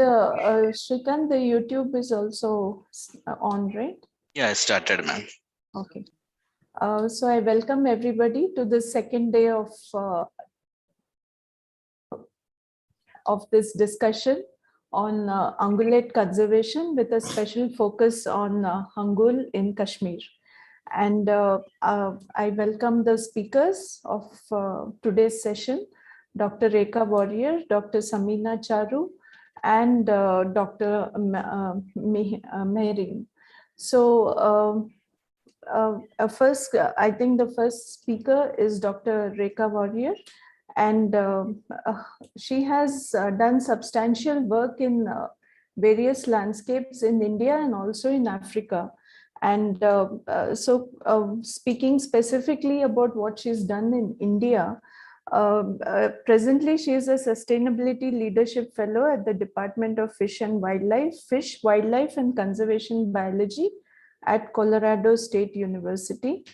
Shrikant, the YouTube is also on, right? Yeah, I started, ma'am. Okay. So I welcome everybody to the second day of this discussion on ungulate conservation with a special focus on hangul in Kashmir. And I welcome the speakers of today's session, Dr. Rekha Warrier, Dr. Samina Charu, and Dr. Mehreen. So first, I think the first speaker is Dr. Rekha Warrior, and she has done substantial work in various landscapes in India and also in Africa. And speaking specifically about what she's done in India, presently she is a Sustainability Leadership Fellow at the Department of Fish, Wildlife and Conservation Biology at Colorado State University.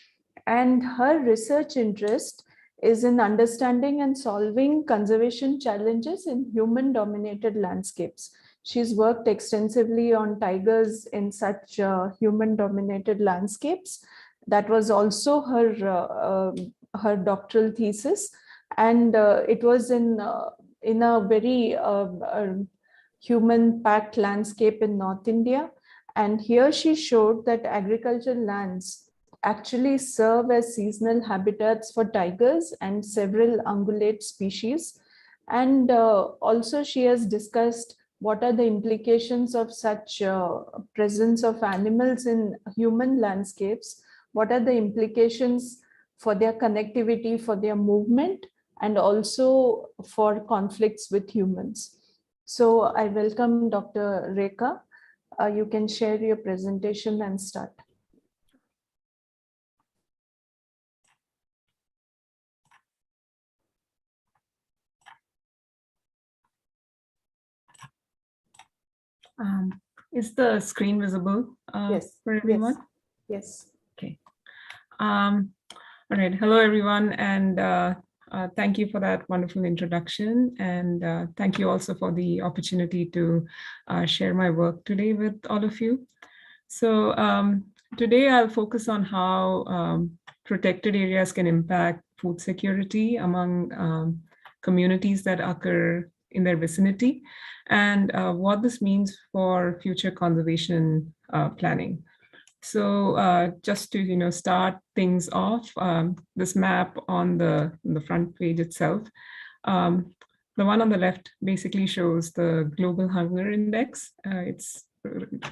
And her research interest is in understanding and solving conservation challenges in human-dominated landscapes. She's worked extensively on tigers in such human-dominated landscapes. That was also her doctoral thesis, and it was in a very human-packed landscape in North India. And here she showed that agricultural lands actually serve as seasonal habitats for tigers and several ungulate species. And also she has discussed what are the implications of such presence of animals in human landscapes, what are the implications for their connectivity, for their movement, and also for conflicts with humans. So I welcome Dr. Rekha. You can share your presentation and start. Is the screen visible yes. for everyone? Yes. Okay. All right. Hello, everyone. And thank you for that wonderful introduction. And thank you also for the opportunity to share my work today with all of you. So today I'll focus on how protected areas can impact food security among communities that occur in their vicinity, and what this means for future conservation planning. So just to start things off, this map on the front page itself, the one on the left basically shows the global hunger index. It's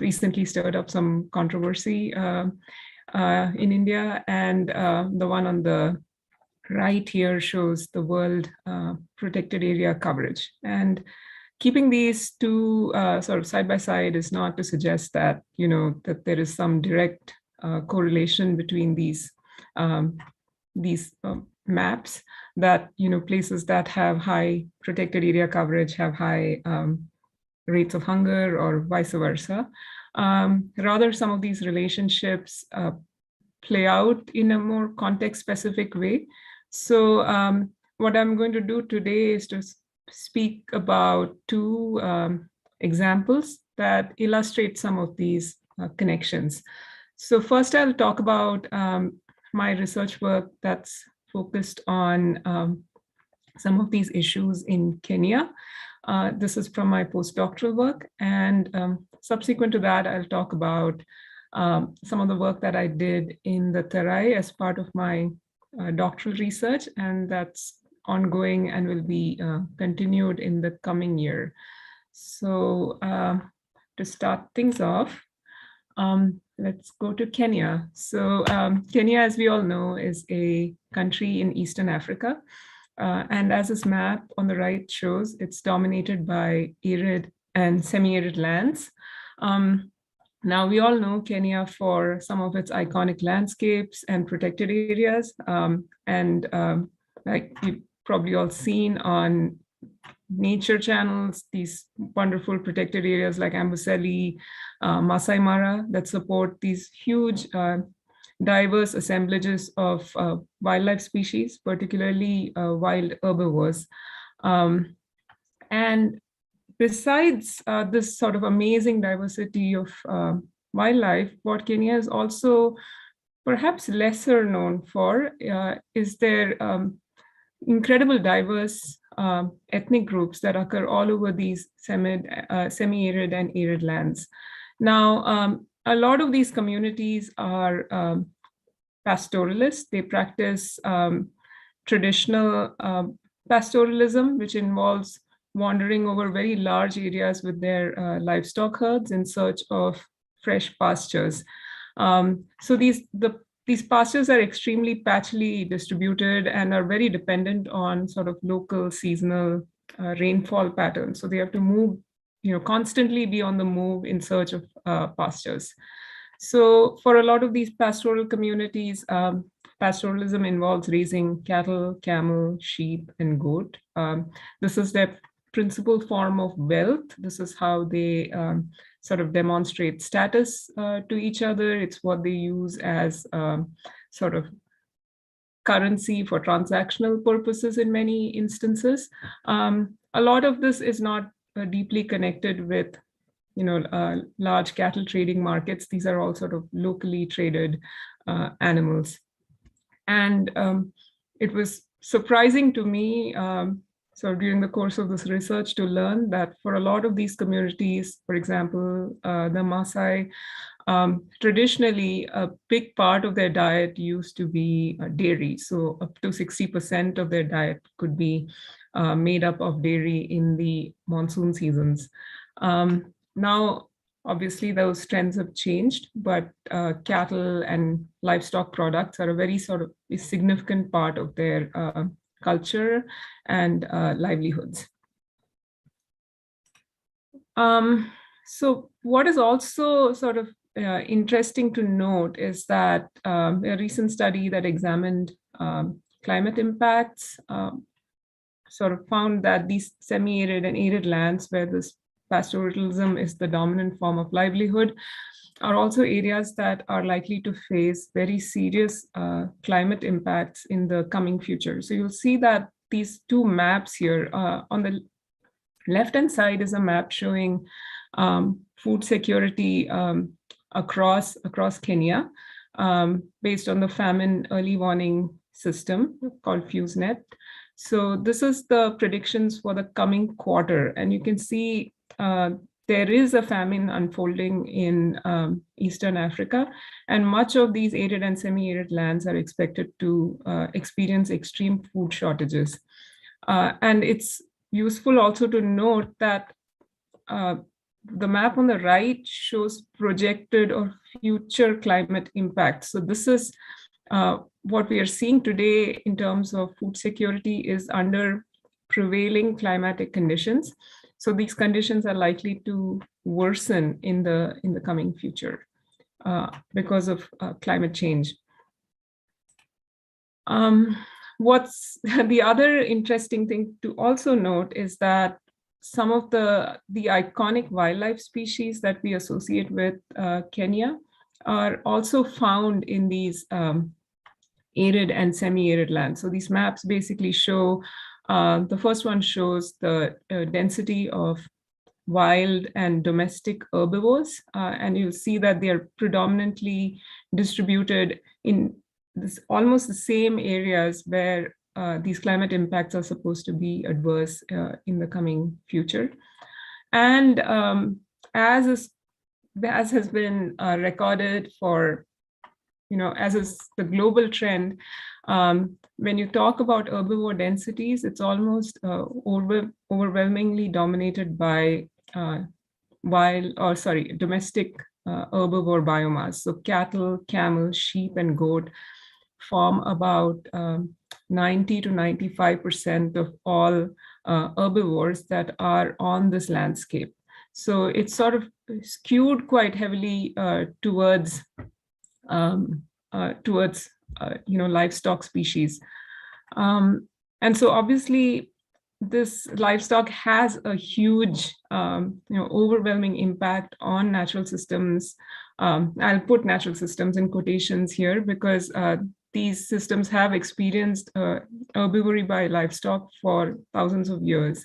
recently stirred up some controversy in India, and the one on the right here shows the world protected area coverage. And keeping these two sort of side by side is not to suggest that that there is some direct correlation between these maps, that places that have high protected area coverage have high rates of hunger or vice versa. Rather, some of these relationships play out in a more context-specific way. So what I'm going to do today is to speak about two examples that illustrate some of these connections. So first, I'll talk about my research work that's focused on some of these issues in Kenya. This is from my postdoctoral work. And subsequent to that, I'll talk about some of the work that I did in the Terai as part of my doctoral research, and that's ongoing and will be continued in the coming year. So to start things off, let's go to Kenya. So Kenya, as we all know, is a country in Eastern Africa. And as this map on the right shows, it's dominated by arid and semi-arid lands. Now, we all know Kenya for some of its iconic landscapes and protected areas. Like you've probably all seen on nature channels, these wonderful protected areas like Amboseli, Masai Mara, that support these huge diverse assemblages of wildlife species, particularly wild herbivores. And besides this sort of amazing diversity of wildlife, what Kenya is also perhaps lesser known for is their incredible diverse ethnic groups that occur all over these semi-arid and arid lands. Now, a lot of these communities are pastoralists. They practice traditional pastoralism, which involves wandering over very large areas with their livestock herds in search of fresh pastures. So these pastures are extremely patchily distributed and are very dependent on sort of local seasonal rainfall patterns. So they have to move, constantly be on the move in search of pastures. So for a lot of these pastoral communities, pastoralism involves raising cattle, camel, sheep, and goat. This is their principal form of wealth. This is how they sort of demonstrate status to each other. It's what they use as sort of currency for transactional purposes in many instances. A lot of this is not deeply connected with large cattle trading markets. These are all sort of locally traded animals. And it was surprising to me, so during the course of this research, to learn that for a lot of these communities, for example, the Maasai, traditionally, a big part of their diet used to be dairy. So up to 60% of their diet could be made up of dairy in the monsoon seasons. Now, obviously, those trends have changed, but cattle and livestock products are a very sort of significant part of their culture and livelihoods. So what is also sort of interesting to note is that a recent study that examined climate impacts sort of found that these semi-arid and arid lands where this pastoralism is the dominant form of livelihood are also areas that are likely to face very serious climate impacts in the coming future. So you'll see that these two maps here on the left-hand side is a map showing food security across Kenya based on the famine early warning system called FuseNet. So this is the predictions for the coming quarter, and you can see there is a famine unfolding in Eastern Africa, and much of these arid and semi-arid lands are expected to experience extreme food shortages. And it's useful also to note that the map on the right shows projected or future climate impacts. So this is what we are seeing today in terms of food security is under prevailing climatic conditions. So these conditions are likely to worsen in the coming future because of climate change. What's the other interesting thing to also note is that some of the iconic wildlife species that we associate with Kenya are also found in these arid and semi-arid lands. So these maps basically show, the first one shows the density of wild and domestic herbivores, and you'll see that they are predominantly distributed in this almost the same areas where these climate impacts are supposed to be adverse in the coming future. And as has been recorded for, as is the global trend, when you talk about herbivore densities, it's almost overwhelmingly dominated by domestic herbivore biomass. So cattle, camel, sheep, and goat form about 90 to 95% of all herbivores that are on this landscape. So it's sort of skewed quite heavily towards livestock species. And so obviously this livestock has a huge, overwhelming impact on natural systems. I'll put natural systems in quotations here because these systems have experienced herbivory by livestock for thousands of years.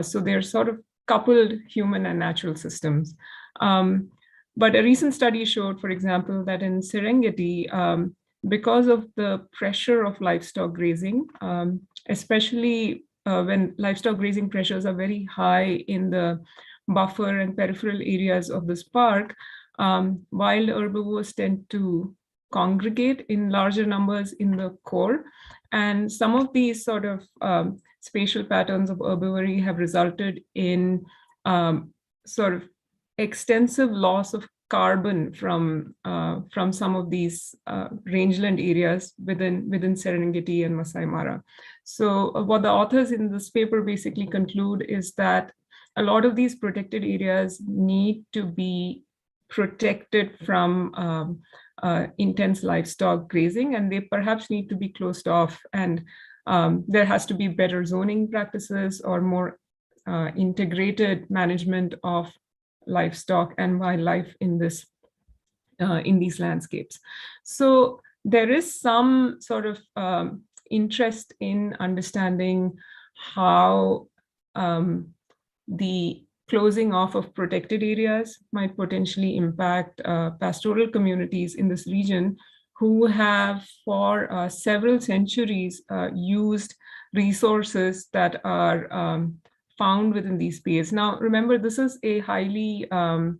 So they're sort of coupled human and natural systems. But a recent study showed, for example, that in Serengeti, because of the pressure of livestock grazing, especially when livestock grazing pressures are very high in the buffer and peripheral areas of this park, wild herbivores tend to congregate in larger numbers in the core. And some of these sort of spatial patterns of herbivory have resulted in sort of extensive loss of carbon from some of these rangeland areas within Serengeti and Masai Mara. So what the authors in this paper basically conclude is that a lot of these protected areas need to be protected from intense livestock grazing, and they perhaps need to be closed off, and there has to be better zoning practices or more integrated management of livestock and wildlife in these landscapes. So there is some sort of interest in understanding how the closing off of protected areas might potentially impact pastoral communities in this region who have for several centuries used resources that are found within these spaces. Now, remember, this is a highly arid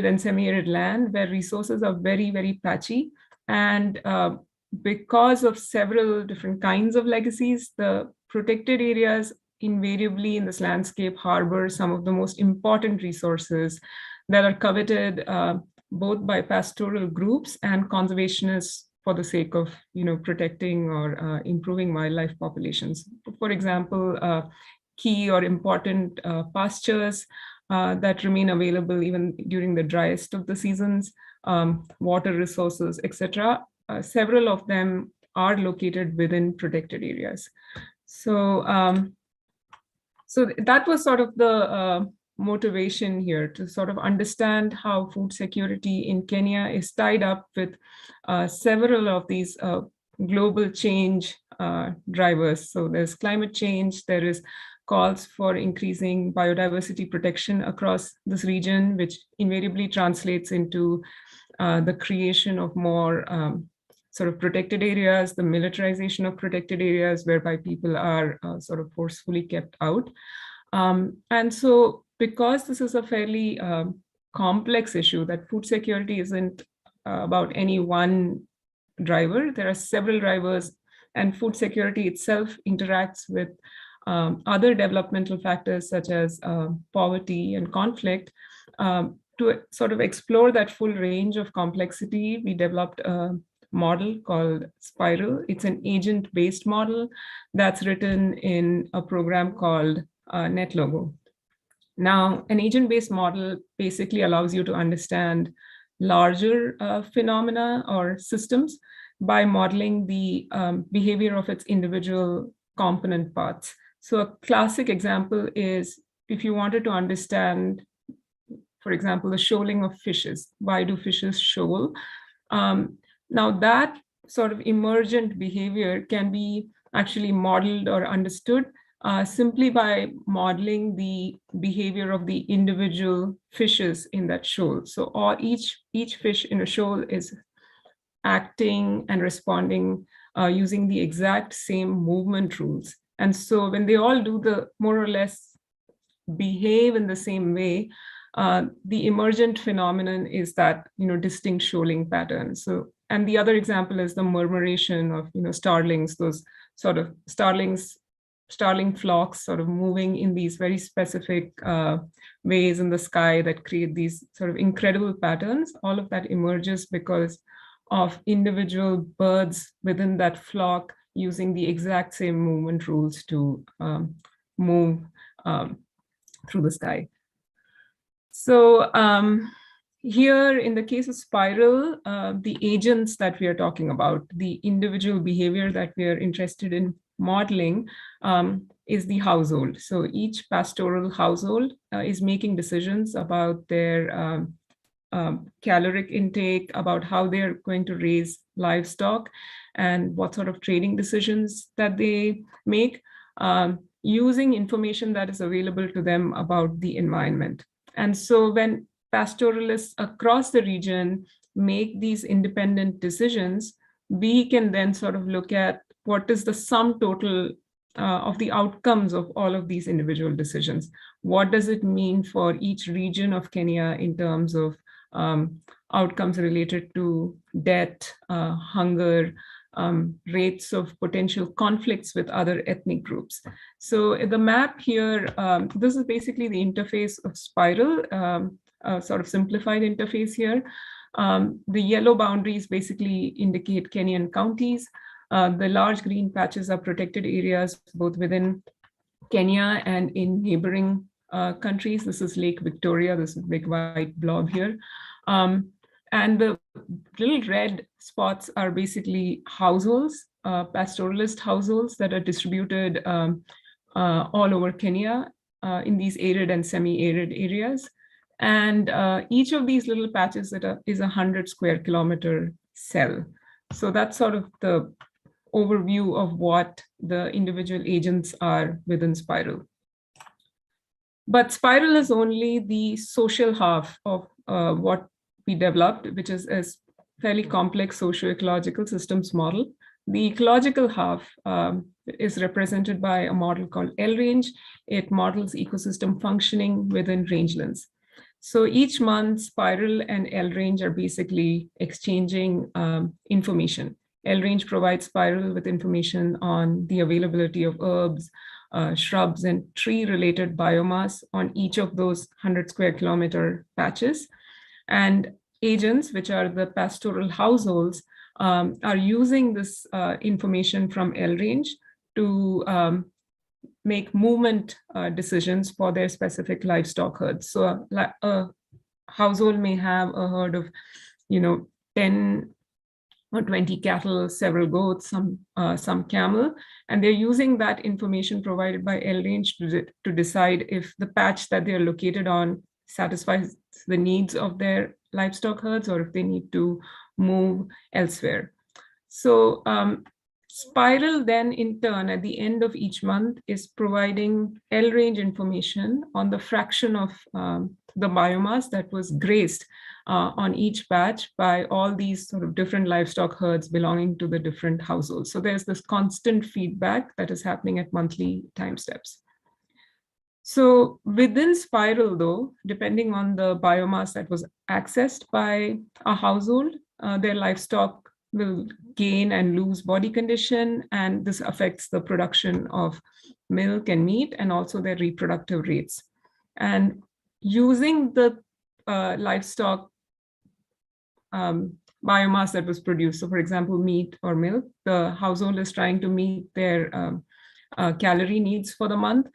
and semi-arid land where resources are very, very patchy. And because of several different kinds of legacies, the protected areas invariably in this landscape harbor some of the most important resources that are coveted both by pastoral groups and conservationists for the sake of protecting or improving wildlife populations. For example, key or important pastures that remain available even during the driest of the seasons, water resources, etc. Several of them are located within protected areas. So that was sort of the motivation here, to sort of understand how food security in Kenya is tied up with several of these global change drivers. So there's climate change, there is calls for increasing biodiversity protection across this region, which invariably translates into the creation of more sort of protected areas, the militarization of protected areas whereby people are sort of forcefully kept out. And so because this is a fairly complex issue, that food security isn't about any one driver, there are several drivers, and food security itself interacts with other developmental factors such as poverty and conflict. To sort of explore that full range of complexity, we developed a model called Spiral. It's an agent-based model that's written in a program called NetLogo. Now, an agent-based model basically allows you to understand larger phenomena or systems by modeling the behavior of its individual component parts. So a classic example is if you wanted to understand, for example, the shoaling of fishes. Why do fishes shoal? Now that sort of emergent behavior can be actually modeled or understood simply by modeling the behavior of the individual fishes in that shoal. So each fish in a shoal is acting and responding using the exact same movement rules. And so when they all do the more or less behave in the same way, the emergent phenomenon is that distinct shoaling pattern. So, and the other example is the murmuration of starlings, those sort of starling flocks sort of moving in these very specific ways in the sky that create these sort of incredible patterns. All of that emerges because of individual birds within that flock using the exact same movement rules to move through the sky. So here in the case of Spiral, the agents that we are talking about, the individual behavior that we are interested in modeling is the household. So each pastoral household is making decisions about their caloric intake, about how they're going to raise livestock and what sort of trading decisions that they make. using information that is available to them about the environment. And so when pastoralists across the region make these independent decisions, we can then sort of look at what is the sum total of the outcomes of all of these individual decisions. What does it mean for each region of Kenya in terms of outcomes related to debt, hunger, rates of potential conflicts with other ethnic groups. So the map here, this is basically the interface of Spiral, a sort of simplified interface here. The yellow boundaries basically indicate Kenyan counties. The large green patches are protected areas both within Kenya and in neighboring countries. This is Lake Victoria, this is big white blob here. And the little red spots are basically households, pastoralist households that are distributed all over Kenya in these arid and semi-arid areas. And each of these little patches is a 100 square kilometer cell. So that's sort of the overview of what the individual agents are within Spiral. But Spiral is only the social half of what we developed, which is a fairly complex socio-ecological systems model. The ecological half is represented by a model called L-range. It models ecosystem functioning within rangelands. So each month, Spiral and L-range are basically exchanging information. L-range provides Spiral with information on the availability of herbs, shrubs, and tree-related biomass on each of those 100 square kilometer patches. And agents, which are the pastoral households, are using this information from L-range to make movement decisions for their specific livestock herds. So a household may have a herd of, 10 or 20 cattle, several goats, some camel, and they're using that information provided by L-range to decide if the patch that they're located on satisfies the needs of their livestock herds or if they need to move elsewhere. So Spiral then in turn at the end of each month is providing L-range information on the fraction of the biomass that was grazed on each patch by all these sort of different livestock herds belonging to the different households. So there's this constant feedback that is happening at monthly time steps. So within Spiral though, depending on the biomass that was accessed by a household, their livestock will gain and lose body condition, and this affects the production of milk and meat and also their reproductive rates. And using the livestock biomass that was produced, so for example, meat or milk, the household is trying to meet their calorie needs for the month.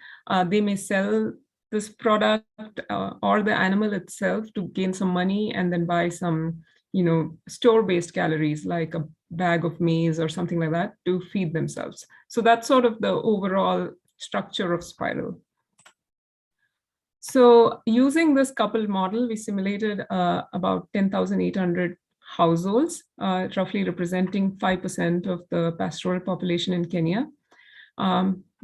They may sell this product or the animal itself to gain some money and then buy some store-based calories like a bag of maize or something like that to feed themselves. So that's sort of the overall structure of Spiral. So using this coupled model, we simulated about 10,800 households, roughly representing 5% of the pastoral population in Kenya. The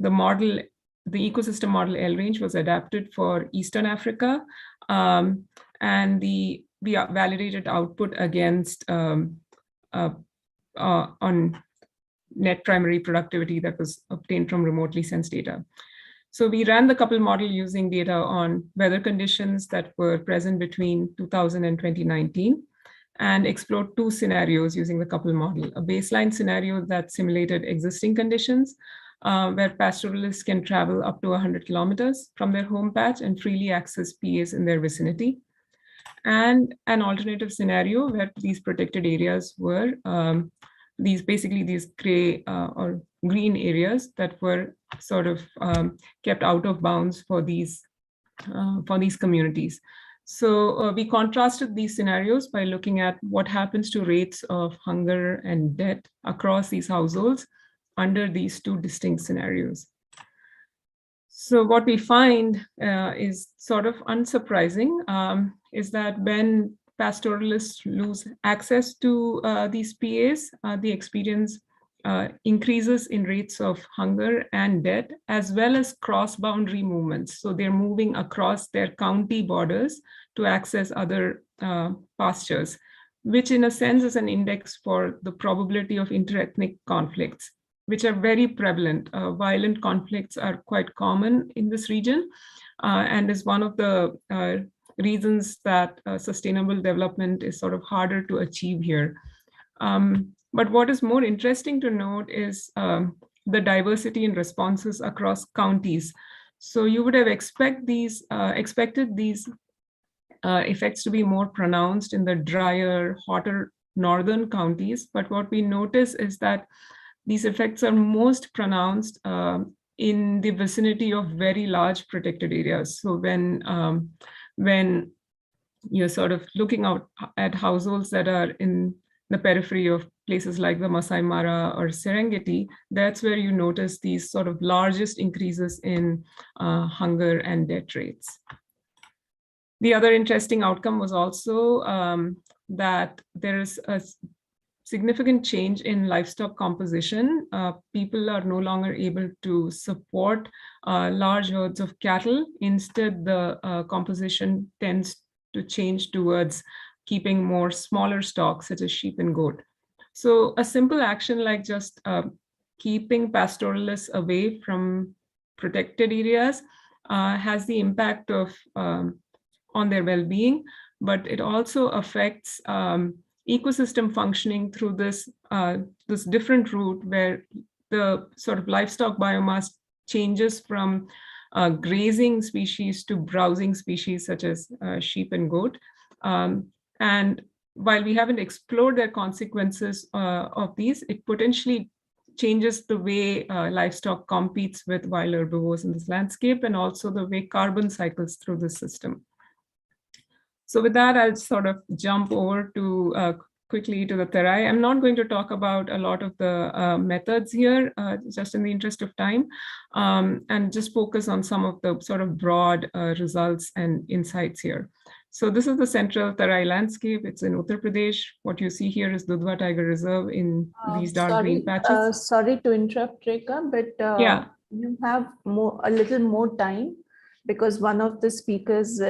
ecosystem model L-range was adapted for Eastern Africa, and we validated output against on net primary productivity that was obtained from remotely sensed data. So we ran the coupled model using data on weather conditions that were present between 2000 and 2019 and explored two scenarios using the coupled model. A baseline scenario that simulated existing conditions where pastoralists can travel up to 100 kilometers from their home patch and freely access PAs in their vicinity. And an alternative scenario where these protected areas were these gray or green areas that were sort of kept out of bounds for these communities. So we contrasted these scenarios by looking at what happens to rates of hunger and debt across these households under these two distinct scenarios. So what we find is sort of unsurprising, is that when pastoralists lose access to these PAs, they experience increases in rates of hunger and death, as well as cross-boundary movements. So they're moving across their county borders to access other pastures, which in a sense is an index for the probability of interethnic conflicts, which are very prevalent. Violent conflicts are quite common in this region, and is one of the reasons that sustainable development is sort of harder to achieve here. But what is more interesting to note is the diversity in responses across counties. So you would have expected these effects to be more pronounced in the drier, hotter northern counties. But what we notice is that these effects are most pronounced in the vicinity of very large protected areas. So when you're sort of looking out at households that are in the periphery of places like the Masai Mara or Serengeti, that's where you notice these sort of largest increases in hunger and death rates. The other interesting outcome was also that there is a significant change in livestock composition. People are no longer able to support large herds of cattle. Instead, the composition tends to change towards keeping more smaller stocks, such as sheep and goat. So a simple action like just keeping pastoralists away from protected areas has the impact of on their well-being, but it also affects ecosystem functioning through this this different route where the sort of livestock biomass changes from grazing species to browsing species such as sheep and goat. And while we haven't explored the consequences of these, it potentially changes the way livestock competes with wild herbivores in this landscape, and also the way carbon cycles through the system. So with that, I'll sort of jump over to quickly to the Terai. I'm not going to talk about a lot of the methods here, just in the interest of time, and just focus on some of the sort of broad results and insights here. So this is the central Terai landscape. It's in Uttar Pradesh. What you see here is Dudhwa Tiger Reserve in these dark green patches. Sorry to interrupt, Rekha, but yeah, you have a little more time because one of the speakers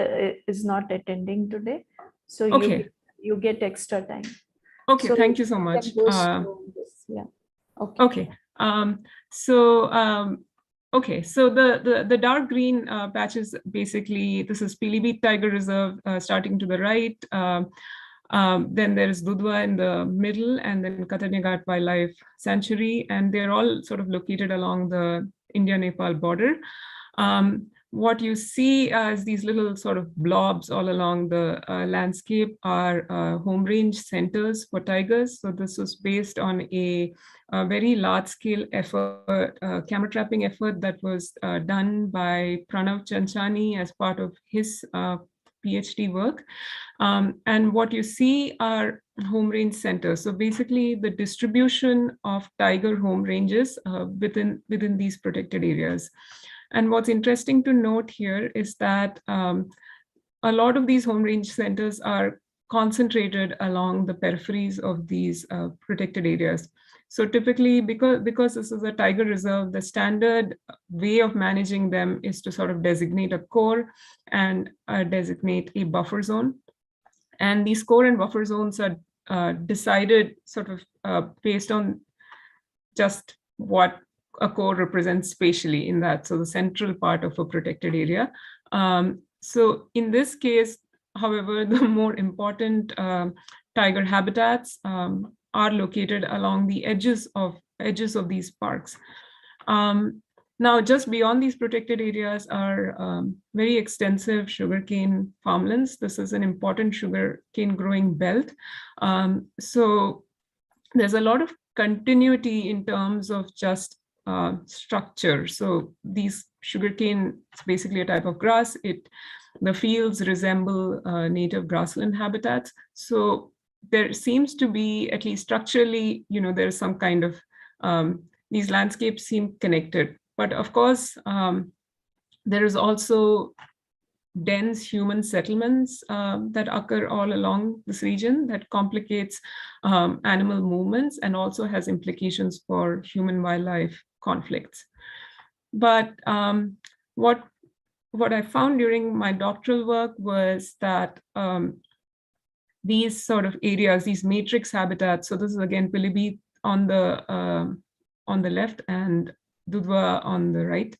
is not attending today. So you get extra time. Okay, so thank you so much. Yeah. Okay. Okay, so the dark green patches, basically, this is Pilibhit Tiger Reserve starting to the right. Then there is Dudhwa in the middle, and then Katanya Wildlife Sanctuary, and they're all sort of located along the India-Nepal border. What you see as these little sort of blobs all along the landscape are home range centers for tigers. So this was based on a very large-scale effort, camera trapping effort that was done by Pranav Chanchani as part of his PhD work. And what you see are home range centers. So basically the distribution of tiger home ranges within these protected areas. And what's interesting to note here is that a lot of these home range centers are concentrated along the peripheries of these protected areas. So typically, because this is a tiger reserve, the standard way of managing them is to sort of designate a core and designate a buffer zone. And these core and buffer zones are decided sort of based on just what a core represents spatially in that, so the central part of a protected area. So in this case, however, the more important tiger habitats are located along the edges of these parks. Now, just beyond these protected areas are very extensive sugarcane farmlands. This is an important sugarcane growing belt. So there's a lot of continuity in terms of just structure. So these sugarcane is basically a type of grass. The fields resemble native grassland habitats. So there seems to be, at least structurally, there's some kind of, these landscapes seem connected. But of course, there is also dense human settlements that occur all along this region that complicates animal movements and also has implications for human-wildlife conflicts. But what I found during my doctoral work was that these sort of areas, these matrix habitats, so this is again Pilibhit on the left and Dudhwa on the right.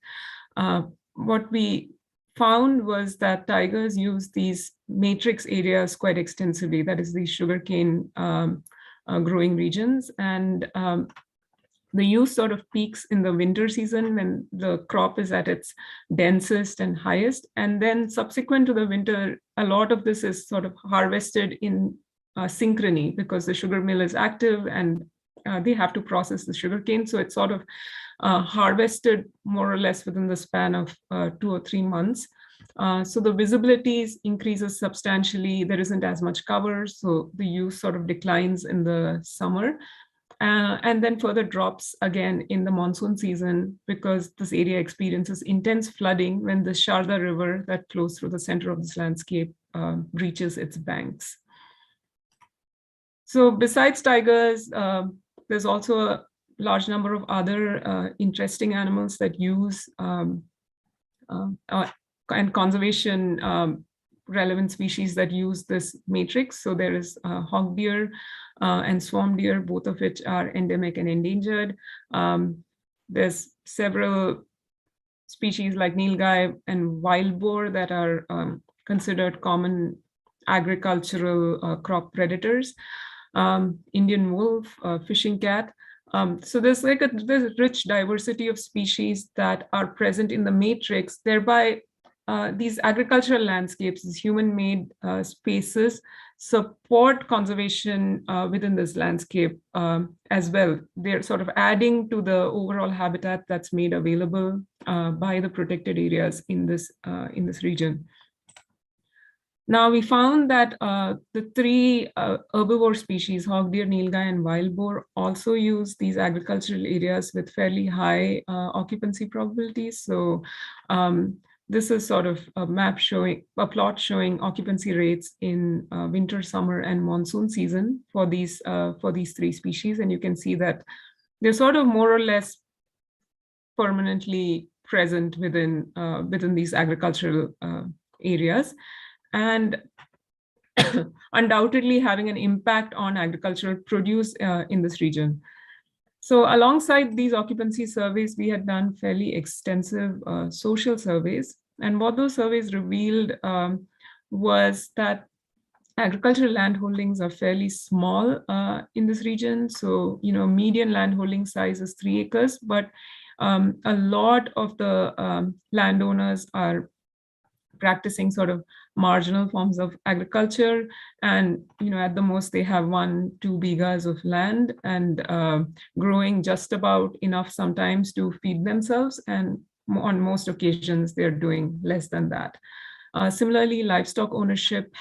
What we found was that tigers use these matrix areas quite extensively, that is these sugarcane growing regions. And the use sort of peaks in the winter season when the crop is at its densest and highest. And then subsequent to the winter, a lot of this is sort of harvested in synchrony because the sugar mill is active and they have to process the sugarcane. So it's sort of harvested more or less within the span of 2 or 3 months. So the visibility increases substantially. There isn't as much cover, so the use sort of declines in the summer. And then further drops again in the monsoon season because this area experiences intense flooding when the Sharda River that flows through the center of this landscape reaches its banks. So besides tigers, there's also a large number of other interesting animals that use and conservation relevant species that use this matrix. So there is hog deer and swarm deer, both of which are endemic and endangered. There's several species like nilgai and wild boar that are considered common agricultural crop predators. Indian wolf, fishing cat. So there's like there's rich diversity of species that are present in the matrix, thereby these agricultural landscapes, these human-made spaces support conservation within this landscape as well. They're sort of adding to the overall habitat that's made available by the protected areas in this region. Now we found that the 3 herbivore species, hog deer, nilgai, and wild boar, also use these agricultural areas with fairly high occupancy probabilities. So this is sort of a map showing, a plot showing occupancy rates in winter, summer, and monsoon season for these 3 species. And you can see that they're sort of more or less permanently present within these agricultural areas, and undoubtedly having an impact on agricultural produce in this region. So alongside these occupancy surveys, we had done fairly extensive social surveys. And what those surveys revealed was that agricultural land holdings are fairly small in this region. So, median land holding size is 3 acres, but a lot of the landowners are practicing sort of marginal forms of agriculture, and at the most they have 1-2 bighas of land and growing just about enough sometimes to feed themselves, and on most occasions they're doing less than that. Similarly, livestock ownership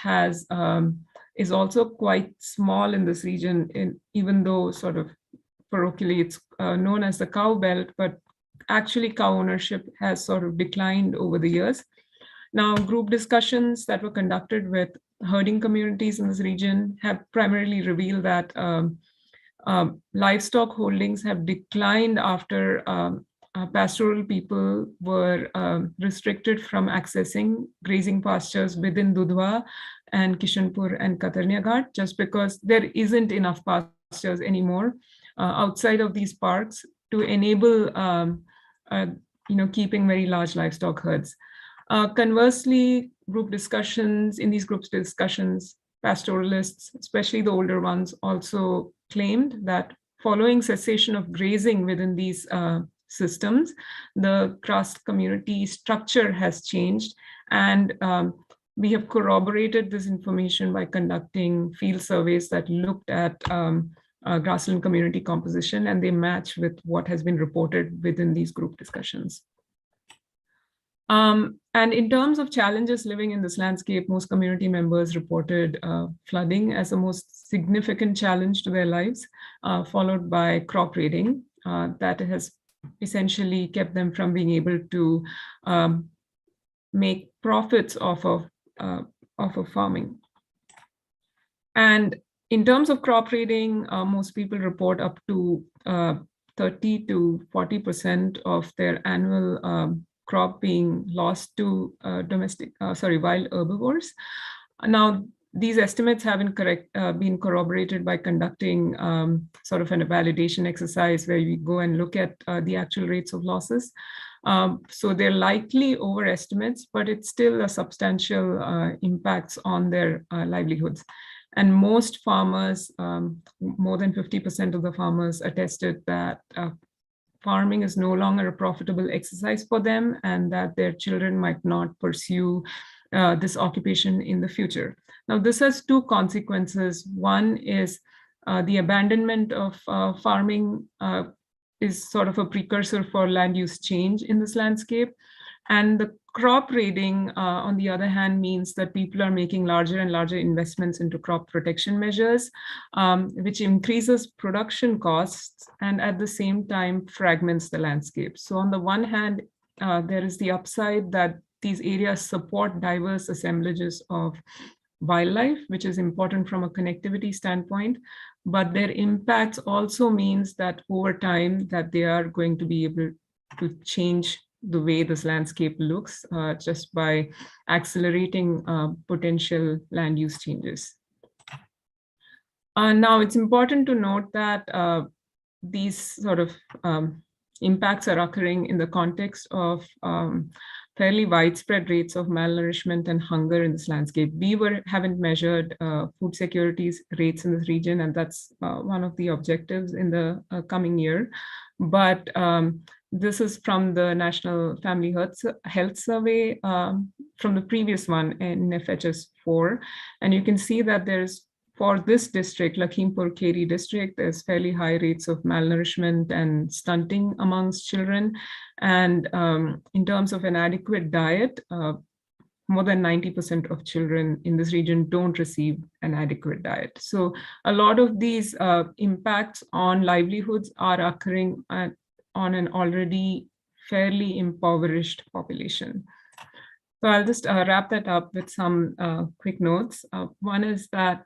is also quite small in this region, even though sort of parochially it's known as the cow belt, but actually cow ownership has sort of declined over the years. Now, group discussions that were conducted with herding communities in this region have primarily revealed that livestock holdings have declined after pastoral people were restricted from accessing grazing pastures within Dudhwa and Kishanpur and Katarnia Ghat, just because there isn't enough pastures anymore outside of these parks to enable keeping very large livestock herds. Conversely, in these group discussions, pastoralists, especially the older ones, also claimed that following cessation of grazing within these systems, the grass community structure has changed. And we have corroborated this information by conducting field surveys that looked at grassland community composition, and they match with what has been reported within these group discussions. And in terms of challenges living in this landscape, most community members reported flooding as the most significant challenge to their lives, followed by crop raiding. That has essentially kept them from being able to make profits of a farming. And in terms of crop raiding, most people report up to 30 to 40% of their annual crop being lost to wild herbivores. Now, these estimates haven't been corroborated by conducting sort of a validation exercise where we go and look at the actual rates of losses. So they're likely overestimates, but it's still a substantial impacts on their livelihoods. And most farmers, more than 50% of the farmers attested that farming is no longer a profitable exercise for them and that their children might not pursue this occupation in the future. Now, this has two consequences. One is the abandonment of farming is sort of a precursor for land use change in this landscape. And the crop raiding, on the other hand, means that people are making larger and larger investments into crop protection measures, which increases production costs and at the same time fragments the landscape. So on the one hand, there is the upside that these areas support diverse assemblages of wildlife, which is important from a connectivity standpoint, but their impacts also means that over time that they are going to be able to change the way this landscape looks just by accelerating potential land use changes. Now, it's important to note that these sort of impacts are occurring in the context of fairly widespread rates of malnourishment and hunger in this landscape. We haven't measured food security rates in this region, and that's one of the objectives in the coming year. But this is from the National Family Health Survey from the previous one in FHS 4. And you can see that there's, for this district, Lakhimpur Kheri district, there's fairly high rates of malnourishment and stunting amongst children. And in terms of an adequate diet, more than 90% of children in this region don't receive an adequate diet. So a lot of these impacts on livelihoods are occurring on an already fairly impoverished population. So I'll just wrap that up with some quick notes. One is that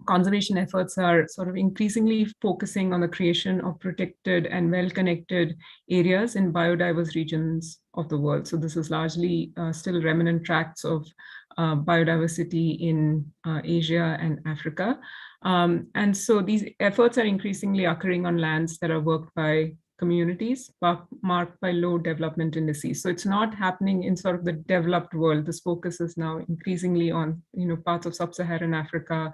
conservation efforts are sort of increasingly focusing on the creation of protected and well-connected areas in biodiverse regions of the world. So this is largely still remnant tracts of biodiversity in Asia and Africa. And so these efforts are increasingly occurring on lands that are worked by communities marked by low development indices. So it's not happening in sort of the developed world. This focus is now increasingly on, parts of sub-Saharan Africa,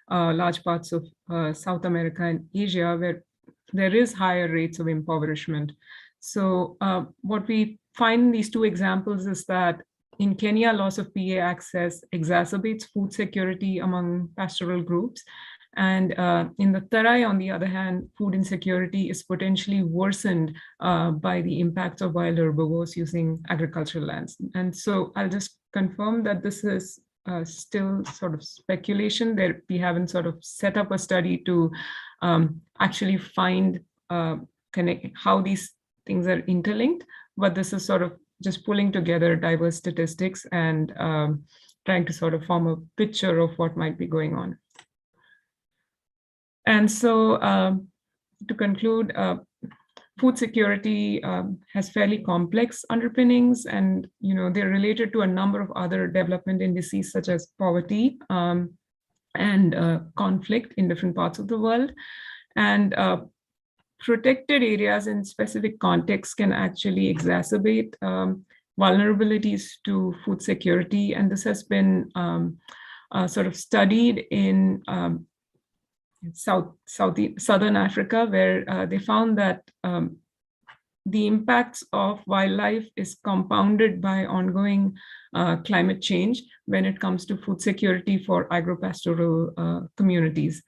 large parts of South America and Asia, where there is higher rates of impoverishment. So what we find in these two examples is that in Kenya, loss of PA access exacerbates food security among pastoral groups. And in the Tarai, on the other hand, food insecurity is potentially worsened by the impacts of wild herbivores using agricultural lands. And so I'll just confirm that this is still sort of speculation. There, we haven't sort of set up a study to actually find how these things are interlinked, but this is sort of just pulling together diverse statistics and trying to sort of form a picture of what might be going on. And so to conclude, food security has fairly complex underpinnings, and they're related to a number of other development indices such as poverty and conflict in different parts of the world. And protected areas in specific contexts can actually exacerbate vulnerabilities to food security. And this has been sort of studied in Southern Africa, where they found that the impacts of wildlife is compounded by ongoing climate change when it comes to food security for agropastoral communities.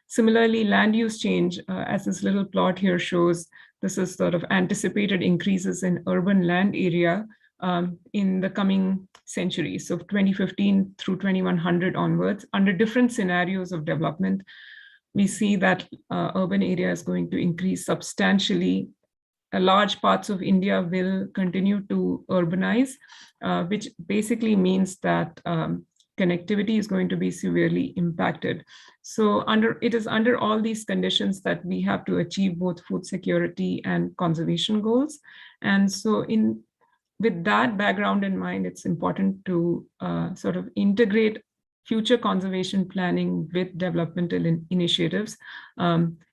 Similarly, land use change, as this little plot here shows, this is sort of anticipated increases in urban land area in the coming century, so 2015 through 2100 onwards. Under different scenarios of development, we see that urban area is going to increase substantially large parts of India will continue to urbanize, which basically means that connectivity is going to be severely impacted. So it is under all these conditions that we have to achieve both food security and conservation goals. And so with that background in mind, it's important to sort of integrate future conservation planning with developmental initiatives,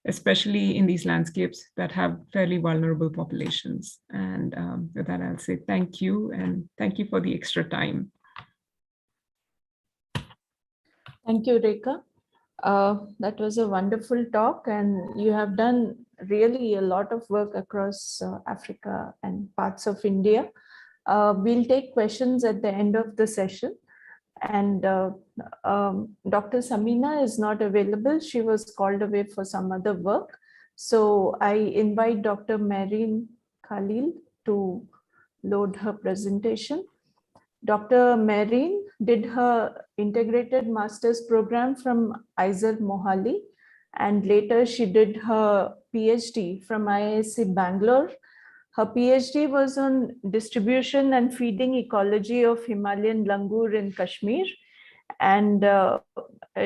especially in these landscapes that have fairly vulnerable populations. And with that, I'll say thank you, and thank you for the extra time. Thank you, Rekha. That was a wonderful talk, and you have done really a lot of work across Africa and parts of India. We'll take questions at the end of the session. And Dr. Samina is not available. She was called away for some other work. So I invite Dr. Mehreen Khaleel to load her presentation. Dr. Mehreen did her integrated master's program from ISER Mohali, and later she did her PhD from IISc Bangalore. Her PhD was on distribution and feeding ecology of Himalayan langur in Kashmir. And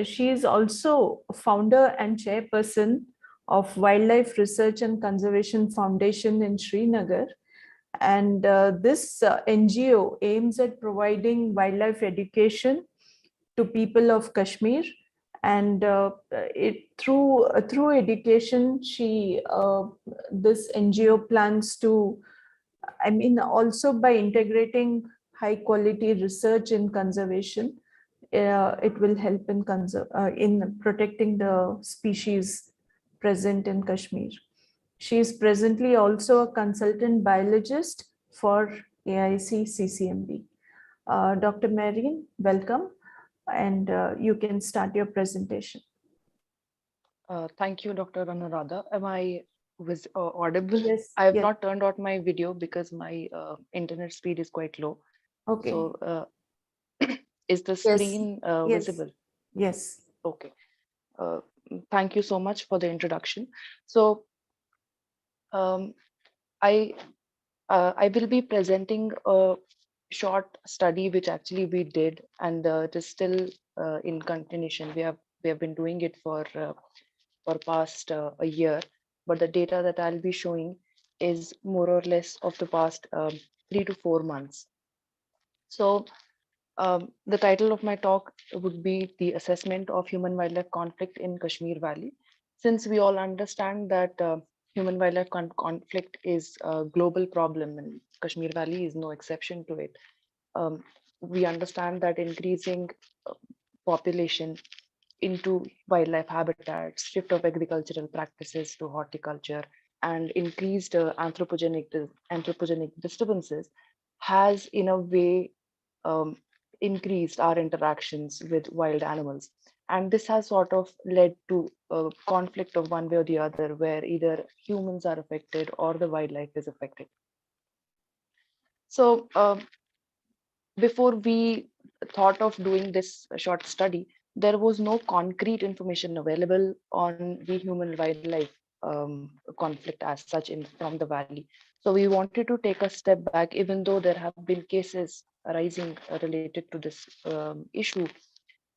she is also founder and chairperson of Wildlife Research and Conservation Foundation in Srinagar. And this NGO aims at providing wildlife education to people of Kashmir. And through education, this NGO plans to, also by integrating high quality research in conservation, it will help in protecting the species present in Kashmir. She is presently also a consultant biologist for AIC CCMB. Dr. Mehreen, welcome, and you can start your presentation. Thank you, Dr. Anuradha. Am I audible? Yes. I have not turned on my video because my internet speed is quite low. Okay. So is the screen visible? Yes. Okay. Thank you so much for the introduction. So I will be presenting a short study which actually we did, and it is still in continuation. We have been doing it for past a year, but the data that I'll be showing is more or less of the past 3 to 4 months. So the title of my talk would be the assessment of human wildlife conflict in Kashmir Valley. Since we all understand that human wildlife conflict is a global problem, and Kashmir Valley is no exception to it. We understand that increasing population into wildlife habitats, shift of agricultural practices to horticulture, and increased anthropogenic disturbances has in a way increased our interactions with wild animals. And this has sort of led to a conflict of one way or the other, where either humans are affected or the wildlife is affected. So before we thought of doing this short study, there was no concrete information available on the human wildlife conflict as such from the valley. So we wanted to take a step back, even though there have been cases arising related to this issue.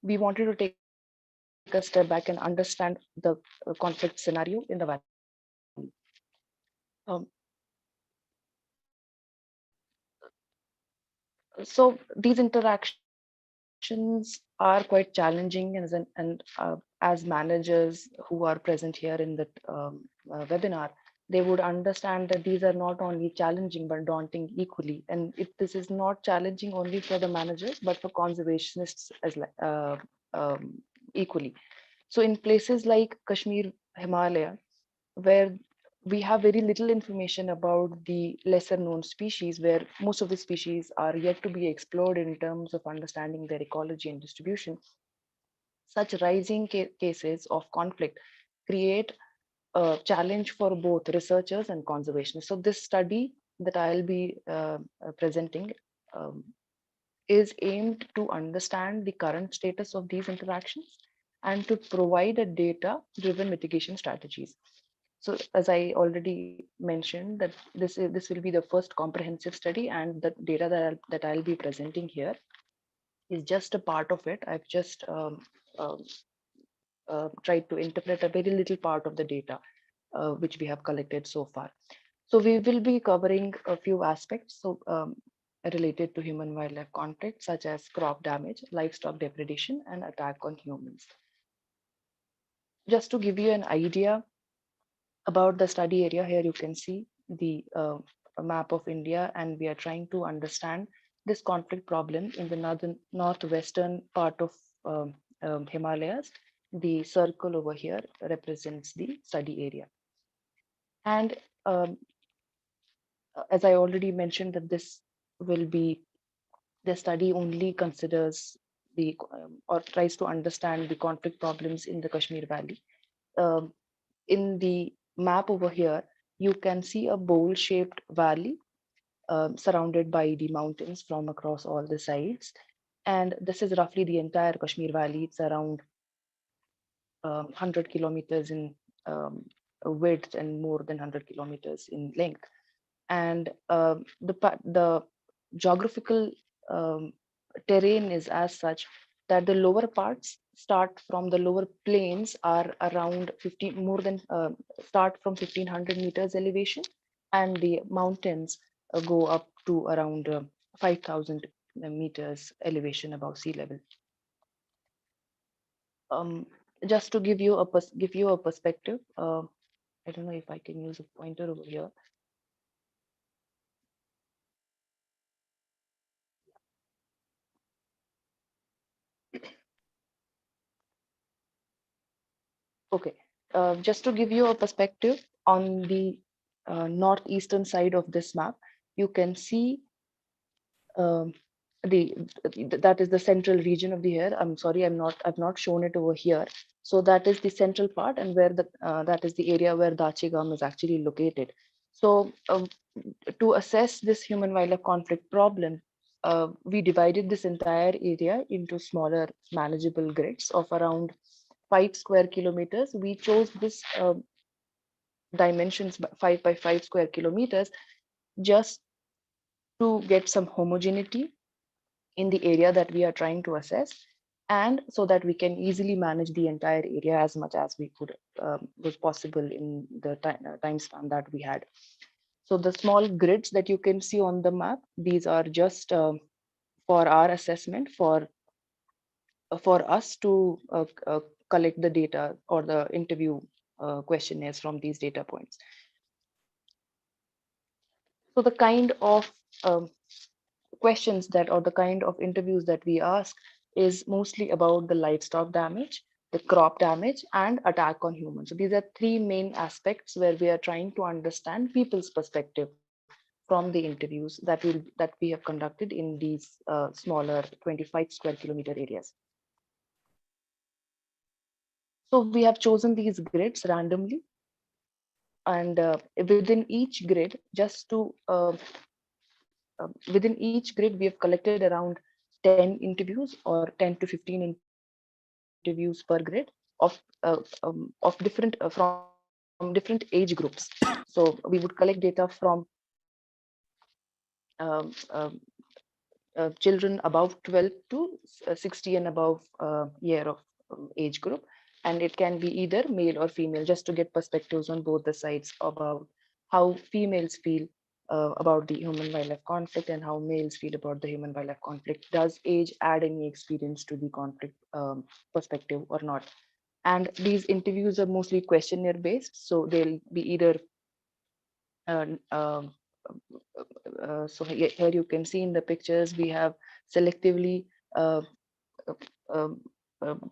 We wanted to take a step back and understand the conflict scenario in the valley. Um, so these interactions are quite challenging, as managers who are present here in the webinar, they would understand that these are not only challenging but daunting equally. And this is not challenging only for the managers but for conservationists as equally. So in places like Kashmir, Himalaya, where we have very little information about the lesser known species, where most of the species are yet to be explored in terms of understanding their ecology and distribution, such rising cases of conflict create a challenge for both researchers and conservationists. So this study that I'll be presenting is aimed to understand the current status of these interactions and to provide a data-driven mitigation strategies. So as I already mentioned, that this will be the first comprehensive study, and the data that I'll be presenting here is just a part of it. I've just um, tried to interpret a very little part of the data which we have collected so far. So we will be covering a few aspects related to human-wildlife conflict, such as crop damage, livestock depredation, and attack on humans. Just to give you an idea about the study area, here you can see the map of India, and we are trying to understand this conflict problem in the northwestern part of Himalayas. The circle over here represents the study area. And as I already mentioned, that this will be the study only considers the or tries to understand the conflict problems in the Kashmir Valley. Um, in the map over here, you can see a bowl-shaped valley surrounded by the mountains from across all the sides. And this is roughly the entire Kashmir Valley. It's around 100 kilometers in width and more than 100 kilometers in length. And the geographical um, terrain is as such that the lower parts start from the lower plains are around 15 more than start from 1500 meters elevation, and the mountains go up to around 5000 meters elevation above sea level. um, just to give you a perspective, I don't know if I can use a pointer over here. Okay, just to give you a perspective on the northeastern side of this map, you can see um, the that is the central region of the hair. I'm sorry, I've not shown it over here. So that is the central part, and where the that is the area where Dachigam is actually located. So to assess this human wildlife conflict problem, we divided this entire area into smaller manageable grids of around 5 square kilometers. We chose this dimensions 5 by 5 square kilometers just to get some homogeneity in the area that we are trying to assess, and so that we can easily manage the entire area as much as we could was possible in the time span that we had. So the small grids that you can see on the map, these are just for our assessment, for us to collect the data or the interview questionnaires from these data points. So the kind of questions that or the kind of interviews that we ask is mostly about the livestock damage, the crop damage, and attack on humans. So these are three main aspects where we are trying to understand people's perspective from the interviews that we have conducted in these smaller 25 square kilometer areas. So we have chosen these grids randomly, and within each grid, just to within each grid, we have collected around 10 interviews or 10 to 15 interviews per grid of different from different age groups. So we would collect data from um, um, children above 12 to 60 and above year of age group, and it can be either male or female, just to get perspectives on both the sides about how females feel about the human wildlife conflict and how males feel about the human wildlife conflict. Does age add any experience to the conflict perspective or not? And these interviews are mostly questionnaire based, so they'll be either uh, um, so here you can see in the pictures we have selectively uh, um,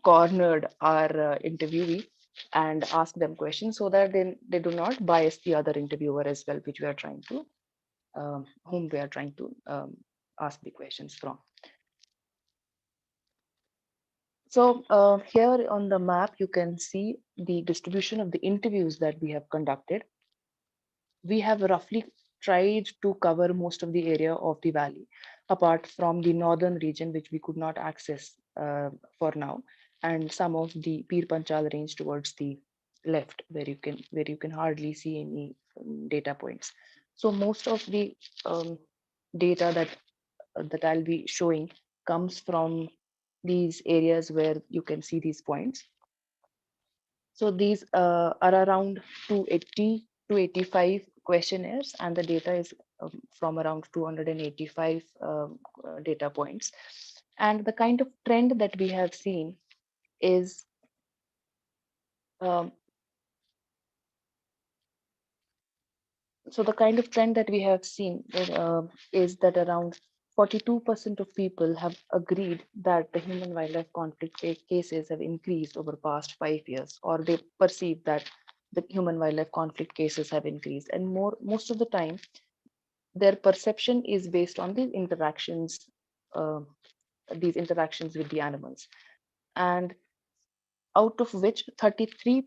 cornered our interviewee and ask them questions so that they do not bias the other interviewer as well, which we are trying to whom we are trying to ask the questions from. So here on the map, you can see the distribution of the interviews that we have conducted. We have roughly tried to cover most of the area of the valley, apart from the northern region, which we could not access for now, and some of the Pir Panchal range towards the left, where you can hardly see any data points. So most of the data that I'll be showing comes from these areas where you can see these points. So these are around 280 to 85 questionnaires, and the data is from around 285 data points. And the kind of trend that we have seen is um, so the kind of trend that we have seen is that around 42% of people have agreed that the human wildlife conflict cases have increased over past 5 years, or they perceive that the human wildlife conflict cases have increased. And most of the time, their perception is based on uh, these interactions with the animals. And out of which 33%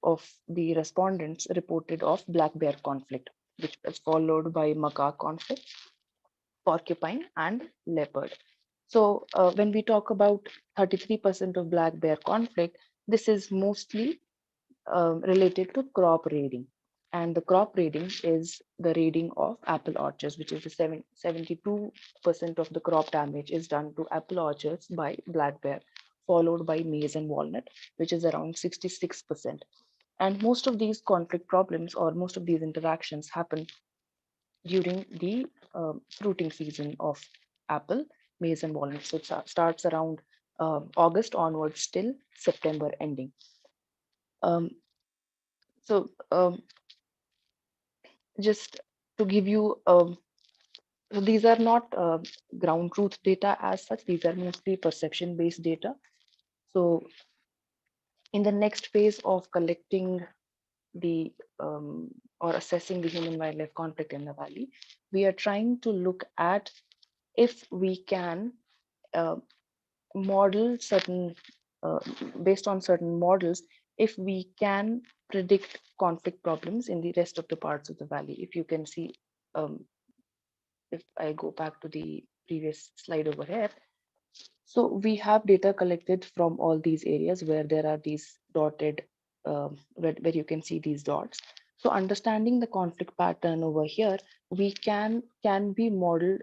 of the respondents reported of black bear conflict, which was followed by macaque conflict, porcupine, and leopard. So when we talk about 33% of black bear conflict, this is mostly related to crop raiding. And the crop raiding is the raiding of apple orchards, which is the 72% of the crop damage is done to apple orchards by black bear, followed by maize and walnut, which is around 66%. And most of these conflict problems, or most of these interactions, happen during the fruiting season of apple, maize, and walnut. So it starts around August onwards till September ending. Um, so just to give you, so these are not ground truth data as such. These are mostly perception based data. So in the next phase of collecting the or assessing the human wildlife conflict in the valley, we are trying to look at if we can uh, model certain uh, based on certain models, if we can predict conflict problems in the rest of the parts of the valley. If you can see, um, if I go back to the previous slide over here, so we have data collected from all these areas where there are these dotted, where you can see these dots. So understanding the conflict pattern over here, we can be modeled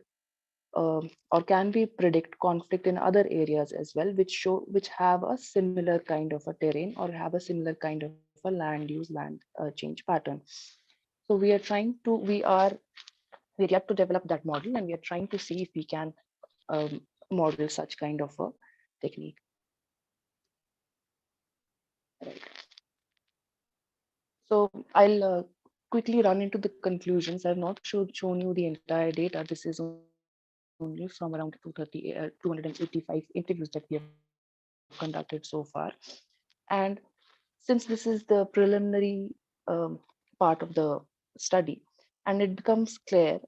or can we predict conflict in other areas as well, which have a similar kind of a terrain or have a similar kind of a land use, land change pattern. So we are yet to develop that model, and we are trying to see if we can um, model such kind of a technique. Right. So I'll quickly run into the conclusions. I've not shown you the entire data. This is only from around 285 interviews that we have conducted so far. And since this is the preliminary part of the study, and it becomes clear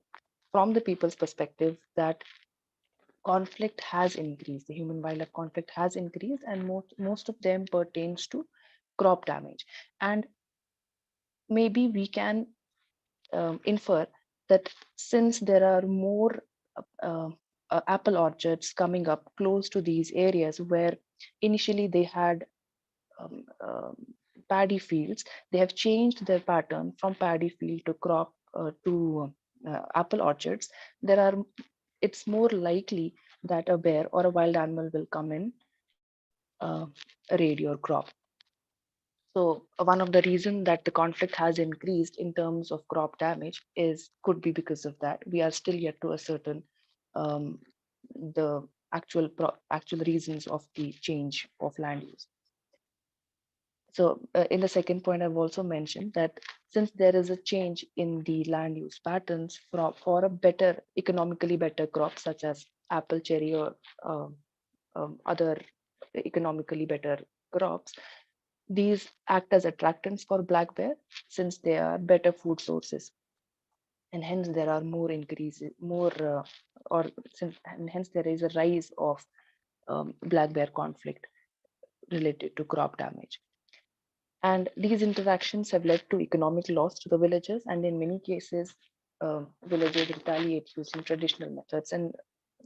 from the people's perspective that conflict has increased, the human wildlife conflict has increased, and most of them pertains to crop damage. And maybe we can infer that since there are more uh, apple orchards coming up close to these areas where initially they had um, um, paddy fields, they have changed their pattern from paddy field to crop to apple orchards. There are It's more likely that a bear or a wild animal will come in, raid your crop. So one of the reasons that the conflict has increased in terms of crop damage is could be because of that. We are still yet to ascertain um, the actual reasons of the change of land use. So in the second point, I've also mentioned that since there is a change in the land use patterns for a better, economically better crop such as apple, cherry, or um, other economically better crops, these act as attractants for black bear since they are better food sources, and hence there are more increases, more or since and hence there is a rise of black bear conflict related to crop damage. And these interactions have led to economic loss to the villagers, and in many cases, villagers retaliate using traditional methods. And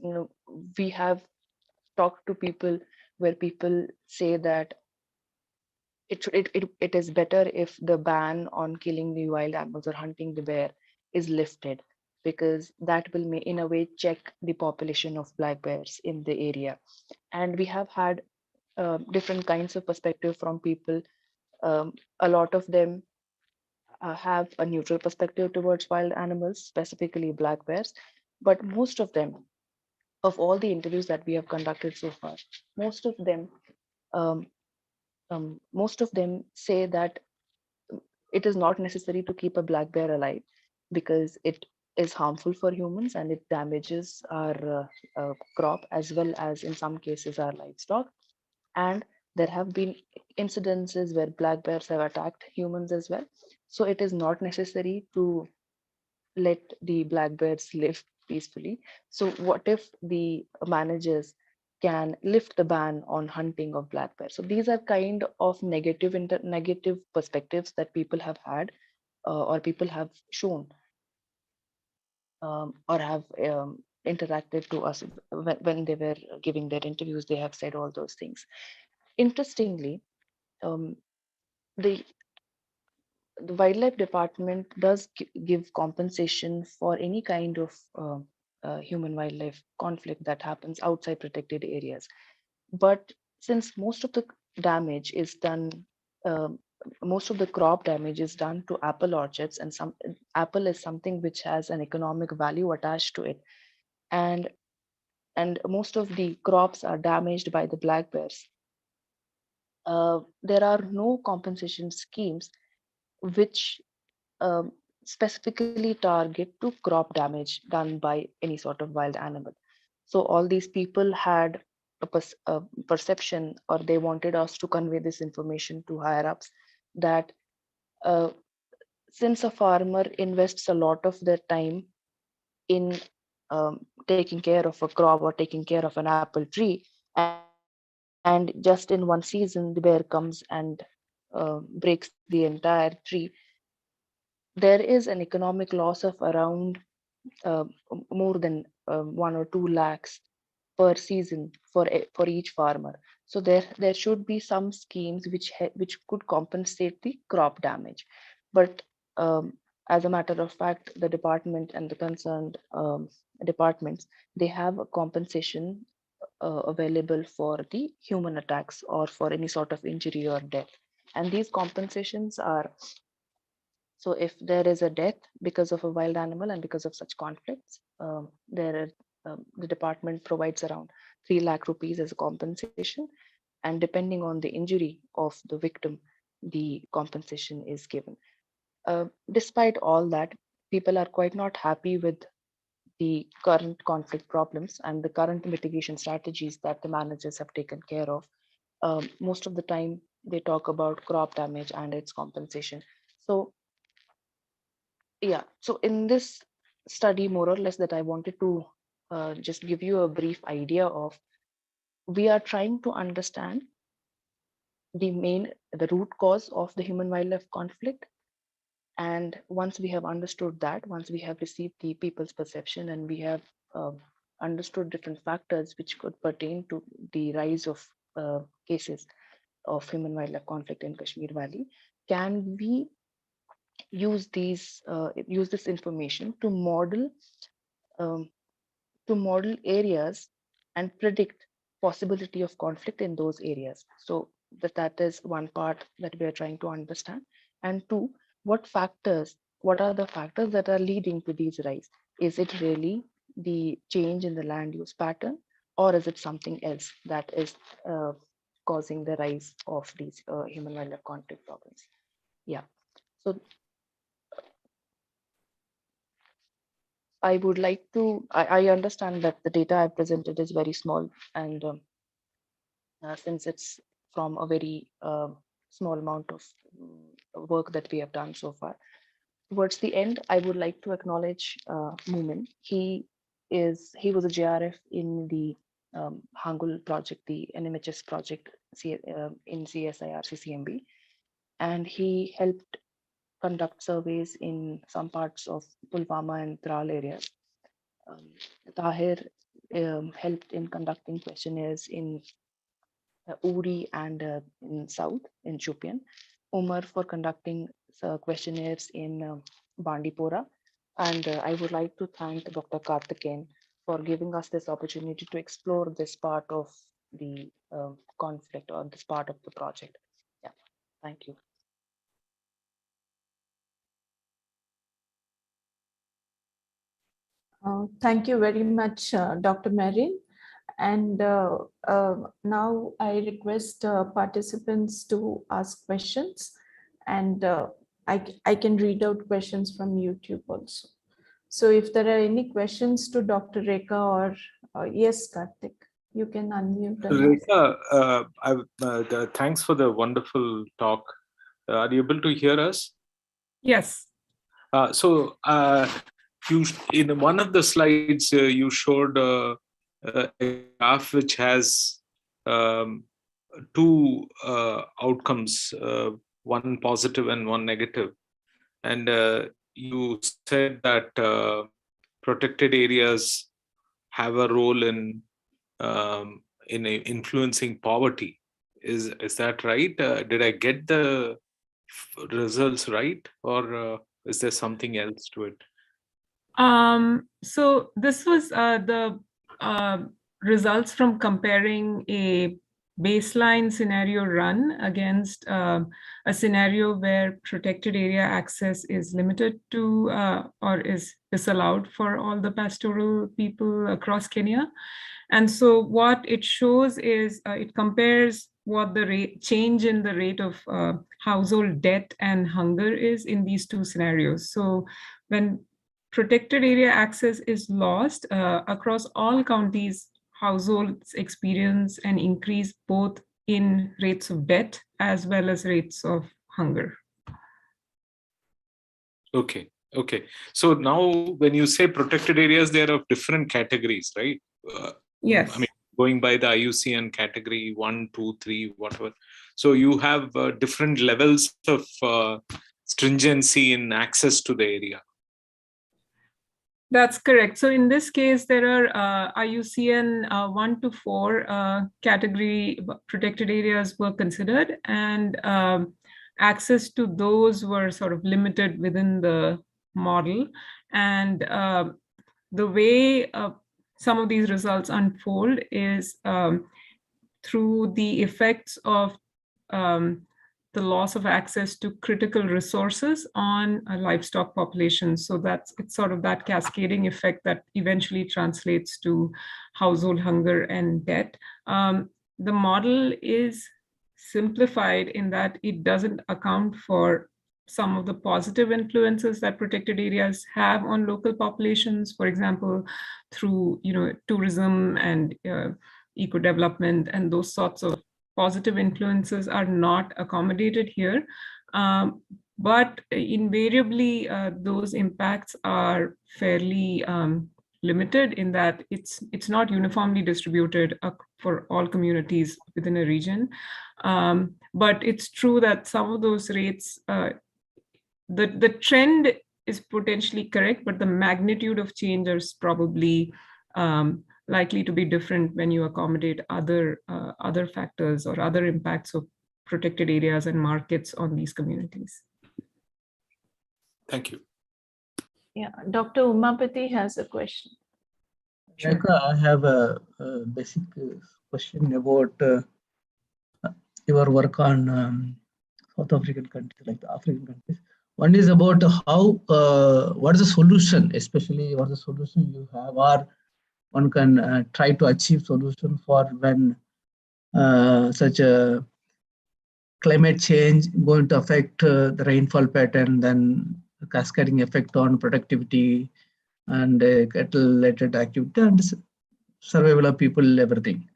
you know, we have talked to people where people say that it is better if the ban on killing the wild animals or hunting the bear is lifted, because that will in a way check the population of black bears in the area. And we have had different kinds of perspective from people. A lot of them have a neutral perspective towards wild animals, specifically black bears. But most of them, of all the interviews that we have conducted so far, most of them, um, most of them say that it is not necessary to keep a black bear alive because it is harmful for humans and it damages our crop as well as in some cases our livestock. And there have been incidences where black bears have attacked humans as well. So it is not necessary to let the black bears live peacefully. So what if the managers can lift the ban on hunting of black bears? So these are kind of negative perspectives that people have had, or people have shown, or have interacted to us when they were giving their interviews. They have said all those things. Interestingly, um, the the wildlife department does give compensation for any kind of human wildlife conflict that happens outside protected areas. But since most of the damage is done, um, most of the crop damage is done to apple orchards, and some apple is something which has an economic value attached to it, and most of the crops are damaged by the black bears. There are no compensation schemes which um, specifically target to crop damage done by any sort of wild animal. So all these people had a perception, or they wanted us to convey this information to higher ups, that uh, since a farmer invests a lot of their time in taking care of a crop or taking care of an apple tree, and just in one season the bear comes and breaks the entire tree, there is an economic loss of around uh, more than 1 or 2 lakhs per season for each farmer. So there should be some schemes which could compensate the crop damage. But as a matter of fact, the department and the concerned departments, they have a compensation available for the human attacks or for any sort of injury or death. And these compensations are, so if there is a death because of a wild animal and because of such conflicts, the department provides around 3 lakh rupees as a compensation. And depending on the injury of the victim, the compensation is given. Despite all that, people are quite not happy with the current conflict problems and the current mitigation strategies that the managers have taken care of. Most of the time, they talk about crop damage and its compensation. So yeah, so in this study, more or less, that I wanted to just give you a brief idea of, we are trying to understand the root cause of the human wildlife conflict. And once we have understood that, once we have received the people's perception, and we have uh, understood different factors which could pertain to the rise of cases of human wildlife conflict in Kashmir Valley, can we use this information um, to model areas and predict possibility of conflict in those areas. So that is one part that we are trying to understand. And two, what are the factors that are leading to these rise? Is it really the change in the land use pattern, or is it something else that is causing the rise of these human wildlife conflict problems? Yeah. So I would like to, I understand that the data I presented is very small, and since it's from a very small amount of work that we have done so far. Towards the end, I would like to acknowledge Moomin. He was a JRF in the Hangul project, the NMHS project in CSIR CCMB, and he helped conduct surveys in some parts of Pulwama and Tral areas. Um, Tahir helped in conducting questionnaires in Uri and in South in Chupian, Umar for conducting questionnaires in Bandipora. And I would like to thank Dr. Karthikeyan for giving us this opportunity to explore this part of the conflict or this part of the project. Yeah, thank you. Thank you very much, Dr. Mehreen. And now I request participants to ask questions, and I can read out questions from YouTube also. So if there are any questions to Dr. Rekha or yes, Karthik, you can unmute. Rekha, thanks for the wonderful talk. Are you able to hear us? Yes. You, in one of the slides, you showed a graph which has two outcomes, one positive and one negative. And you said that protected areas have a role in influencing poverty. Is that right? Did I get the results right, or is there something else to it? So this was the results from comparing a baseline scenario run against a scenario where protected area access is limited to or is disallowed for all the pastoral people across Kenya. And so what it shows is it compares what the change in the rate of household debt and hunger is in these two scenarios. So when protected area access is lost across all counties, households experience an increase both in rates of debt as well as rates of hunger. Okay. So now when you say protected areas, they are of different categories, right? Yes. I mean, going by the IUCN category 1, 2, 3, whatever. So you have different levels of stringency in access to the area. That's correct. So in this case, there are IUCN 1 to 4 category protected areas were considered, and access to those were sort of limited within the model. And the way some of these results unfold is through the effects of the loss of access to critical resources on a livestock population. So it's sort of that cascading effect that eventually translates to household hunger and debt. The model is simplified in that it doesn't account for some of the positive influences that protected areas have on local populations, for example, through tourism and eco-development, and those sorts of positive influences are not accommodated here. But invariably, those impacts are fairly limited in that it's not uniformly distributed for all communities within a region. But it's true that some of those rates, the trend is potentially correct, but the magnitude of change is probably likely to be different when you accommodate other factors or other impacts of protected areas and markets on these communities. Thank you. Yeah, Dr. Umapati has a question. Rekha, I have a basic question about your work on South African countries, like the African countries. One is about how, what is the solution, especially what is the solution you have, or one can try to achieve solution for when such a climate change going to affect the rainfall pattern, then the cascading effect on productivity and cattle-related activity and survival of people, everything.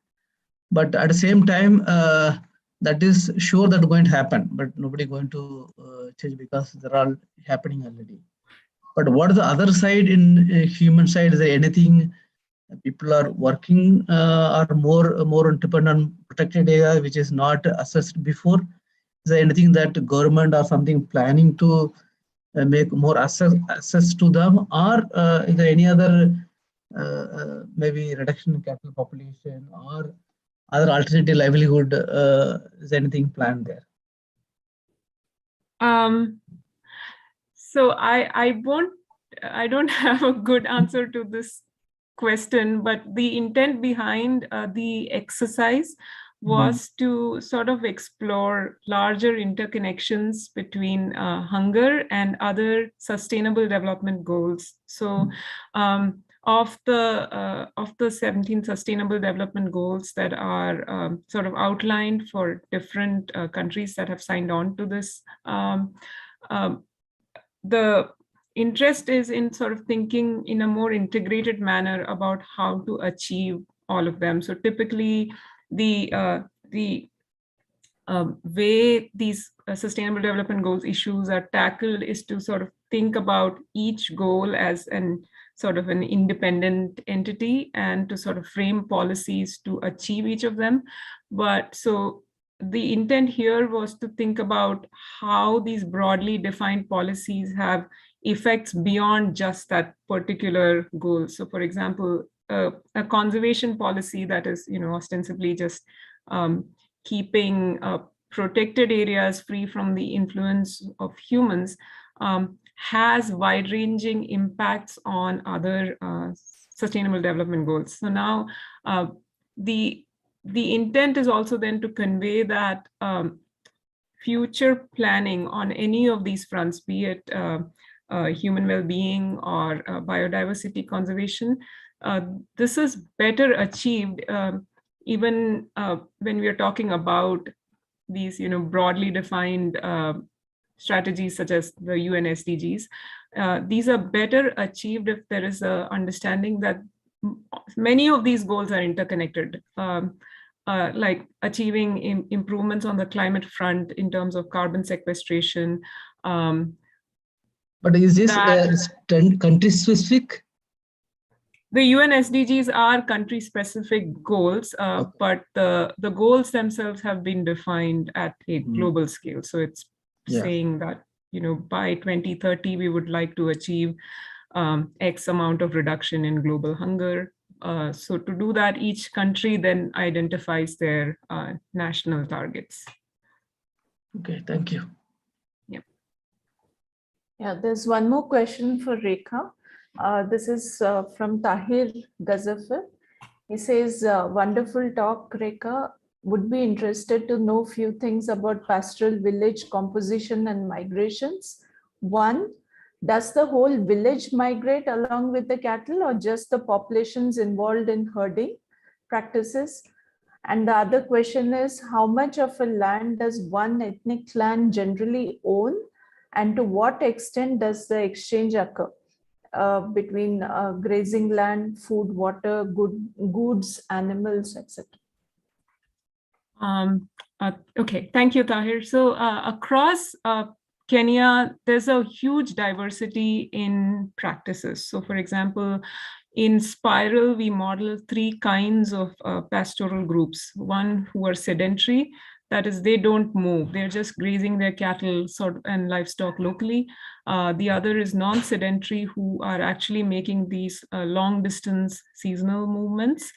But at the same time, that is sure that going to happen, but nobody going to change because they're all happening already. But what is the other side in human side? Is there anything people are working or more dependent on protected area which is not assessed before? Is there anything that government or something planning to make more access to them, or is there any other maybe reduction in cattle population or other alternative livelihood? Is anything planned there? So I don't have a good answer to this question, but the intent behind the exercise was to sort of explore larger interconnections between hunger and other sustainable development goals. So of the 17 sustainable development goals that are sort of outlined for different countries that have signed on to this, the interest is in sort of thinking in a more integrated manner about how to achieve all of them. So typically, the way these sustainable development goals issues are tackled is to sort of think about each goal as an sort of an independent entity and to sort of frame policies to achieve each of them. But so the intent here was to think about how these broadly defined policies have effects beyond just that particular goal. So for example, a conservation policy that is, ostensibly just keeping protected areas free from the influence of humans has wide-ranging impacts on other sustainable development goals. So now the intent is also then to convey that future planning on any of these fronts, be it human well-being or biodiversity conservation, this is better achieved even when we are talking about these, broadly defined strategies such as the UN SDGs. These are better achieved if there is an understanding that many of these goals are interconnected, like achieving improvements on the climate front in terms of carbon sequestration. But is this country specific? The UN SDGs are country-specific goals, but the goals themselves have been defined at a global scale. So it's saying that, by 2030, we would like to achieve X amount of reduction in global hunger. So to do that, each country then identifies their national targets. Okay, thank you. Yeah, there's one more question for Rekha. This is from Tahir Gazafar. He says, wonderful talk, Rekha. Would be interested to know a few things about pastoral village composition and migrations. One, does the whole village migrate along with the cattle or just the populations involved in herding practices? And the other question is, how much of a land does one ethnic clan generally own? And to what extent does the exchange occur between grazing land, food, water, goods, animals, etc.? Okay, thank you, Tahir. So across Kenya, there's a huge diversity in practices. So for example, in Spiral, we model 3 kinds of pastoral groups. One who are sedentary, that is, they don't move. They're just grazing their cattle and livestock locally. The other is non-sedentary, who are actually making these long-distance seasonal movements.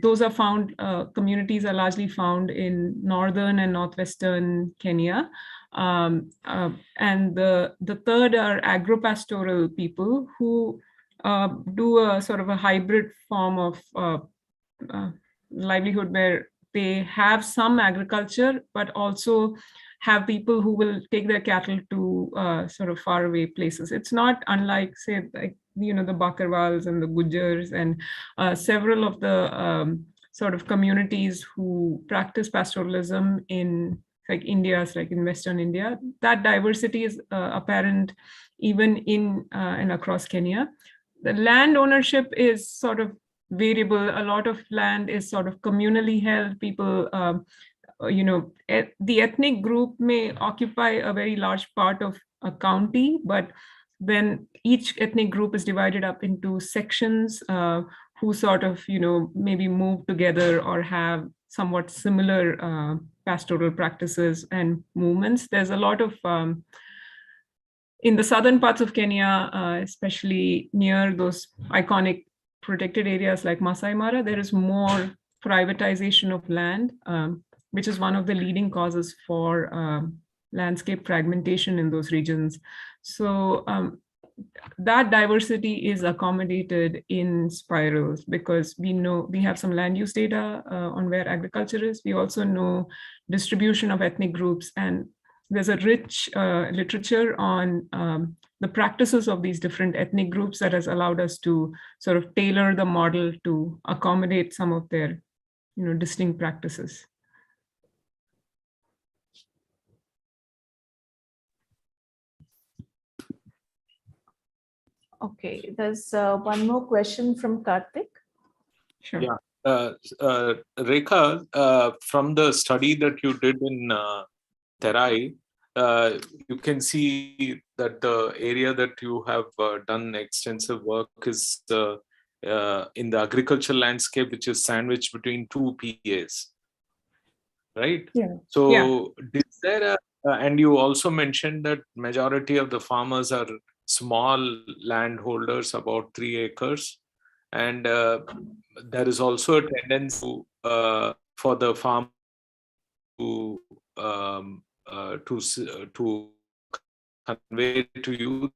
Those are found, communities are largely found in northern and northwestern Kenya. And the third are agropastoral people who do a sort of a hybrid form of livelihood where they have some agriculture, but also have people who will take their cattle to sort of faraway places. It's not unlike, say, like, the Bakarwals and the Gujars and several of the sort of communities who practice pastoralism in in Western India. That diversity is apparent even in and across Kenya. The land ownership is sort of variable. A lot of land is sort of communally held. People, the ethnic group may occupy a very large part of a county, but then each ethnic group is divided up into sections who sort of, maybe move together or have somewhat similar pastoral practices and movements. There's a lot of in the southern parts of Kenya, especially near those iconic protected areas like Masai Mara, there is more privatization of land, which is one of the leading causes for landscape fragmentation in those regions. So that diversity is accommodated in spirals because we know we have some land use data on where agriculture is. We also know distribution of ethnic groups, and there's a rich literature on the practices of these different ethnic groups that has allowed us to sort of tailor the model to accommodate some of their, distinct practices. Okay, there's one more question from Karthik. Sure. Yeah. Rekha, from the study that you did in Terai, you can see that the area that you have done extensive work is in the agricultural landscape, which is sandwiched between two PAs, right? Yeah. So is there and you also mentioned that majority of the farmers are small landholders, about 3 acres. And there is also a tendency for the farm to convey to you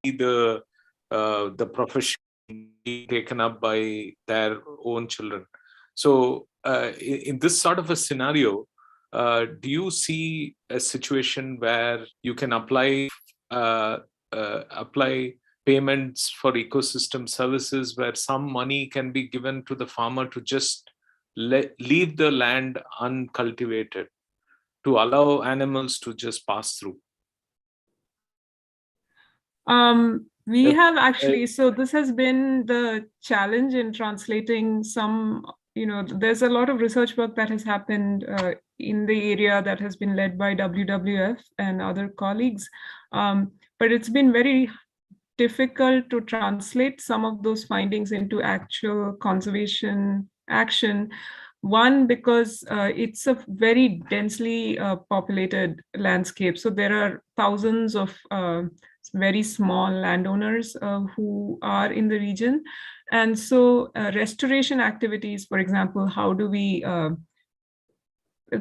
the profession being taken up by their own children. So in this sort of a scenario, do you see a situation where you can apply payments for ecosystem services where some money can be given to the farmer to just leave the land uncultivated to allow animals to just pass through? We have actually, so this has been the challenge in translating some, there's a lot of research work that has happened in the area that has been led by WWF and other colleagues. But it's been very difficult to translate some of those findings into actual conservation action. One, because it's a very densely populated landscape. So there are thousands of very small landowners who are in the region. And so restoration activities, for example, how do we,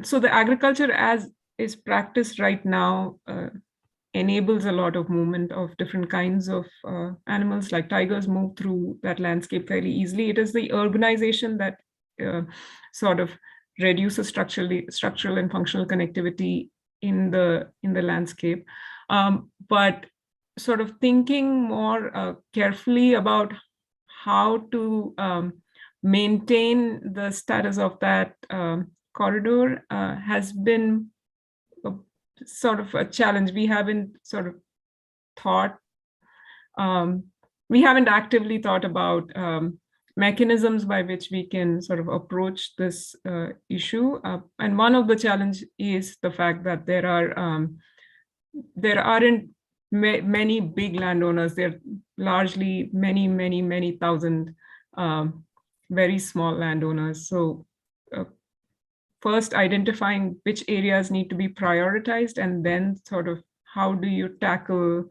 so the agriculture as is practiced right now enables a lot of movement of different kinds of animals, like tigers move through that landscape fairly easily. It is the urbanization that sort of reduces structural and functional connectivity in the landscape. But sort of thinking more carefully about how to maintain the status of that corridor has been sort of a challenge. We haven't sort of thought, we haven't actively thought about mechanisms by which we can sort of approach this issue. And one of the challenge is the fact that there aren't many big landowners. There are largely many thousand very small landowners. So first identifying which areas need to be prioritized, and then sort of how do you tackle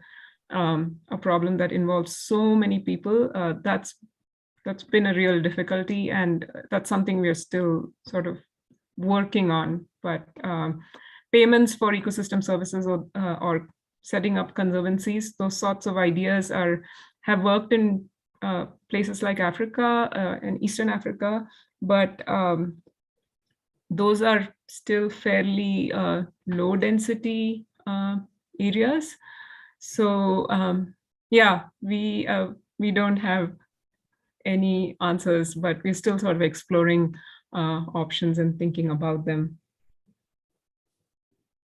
a problem that involves so many people. That's been a real difficulty, and that's something we are still sort of working on. But payments for ecosystem services or setting up conservancies, those sorts of ideas have worked in places like Africa and Eastern Africa, but those are still fairly low density areas. So yeah, we don't have any answers, but we're still sort of exploring options and thinking about them.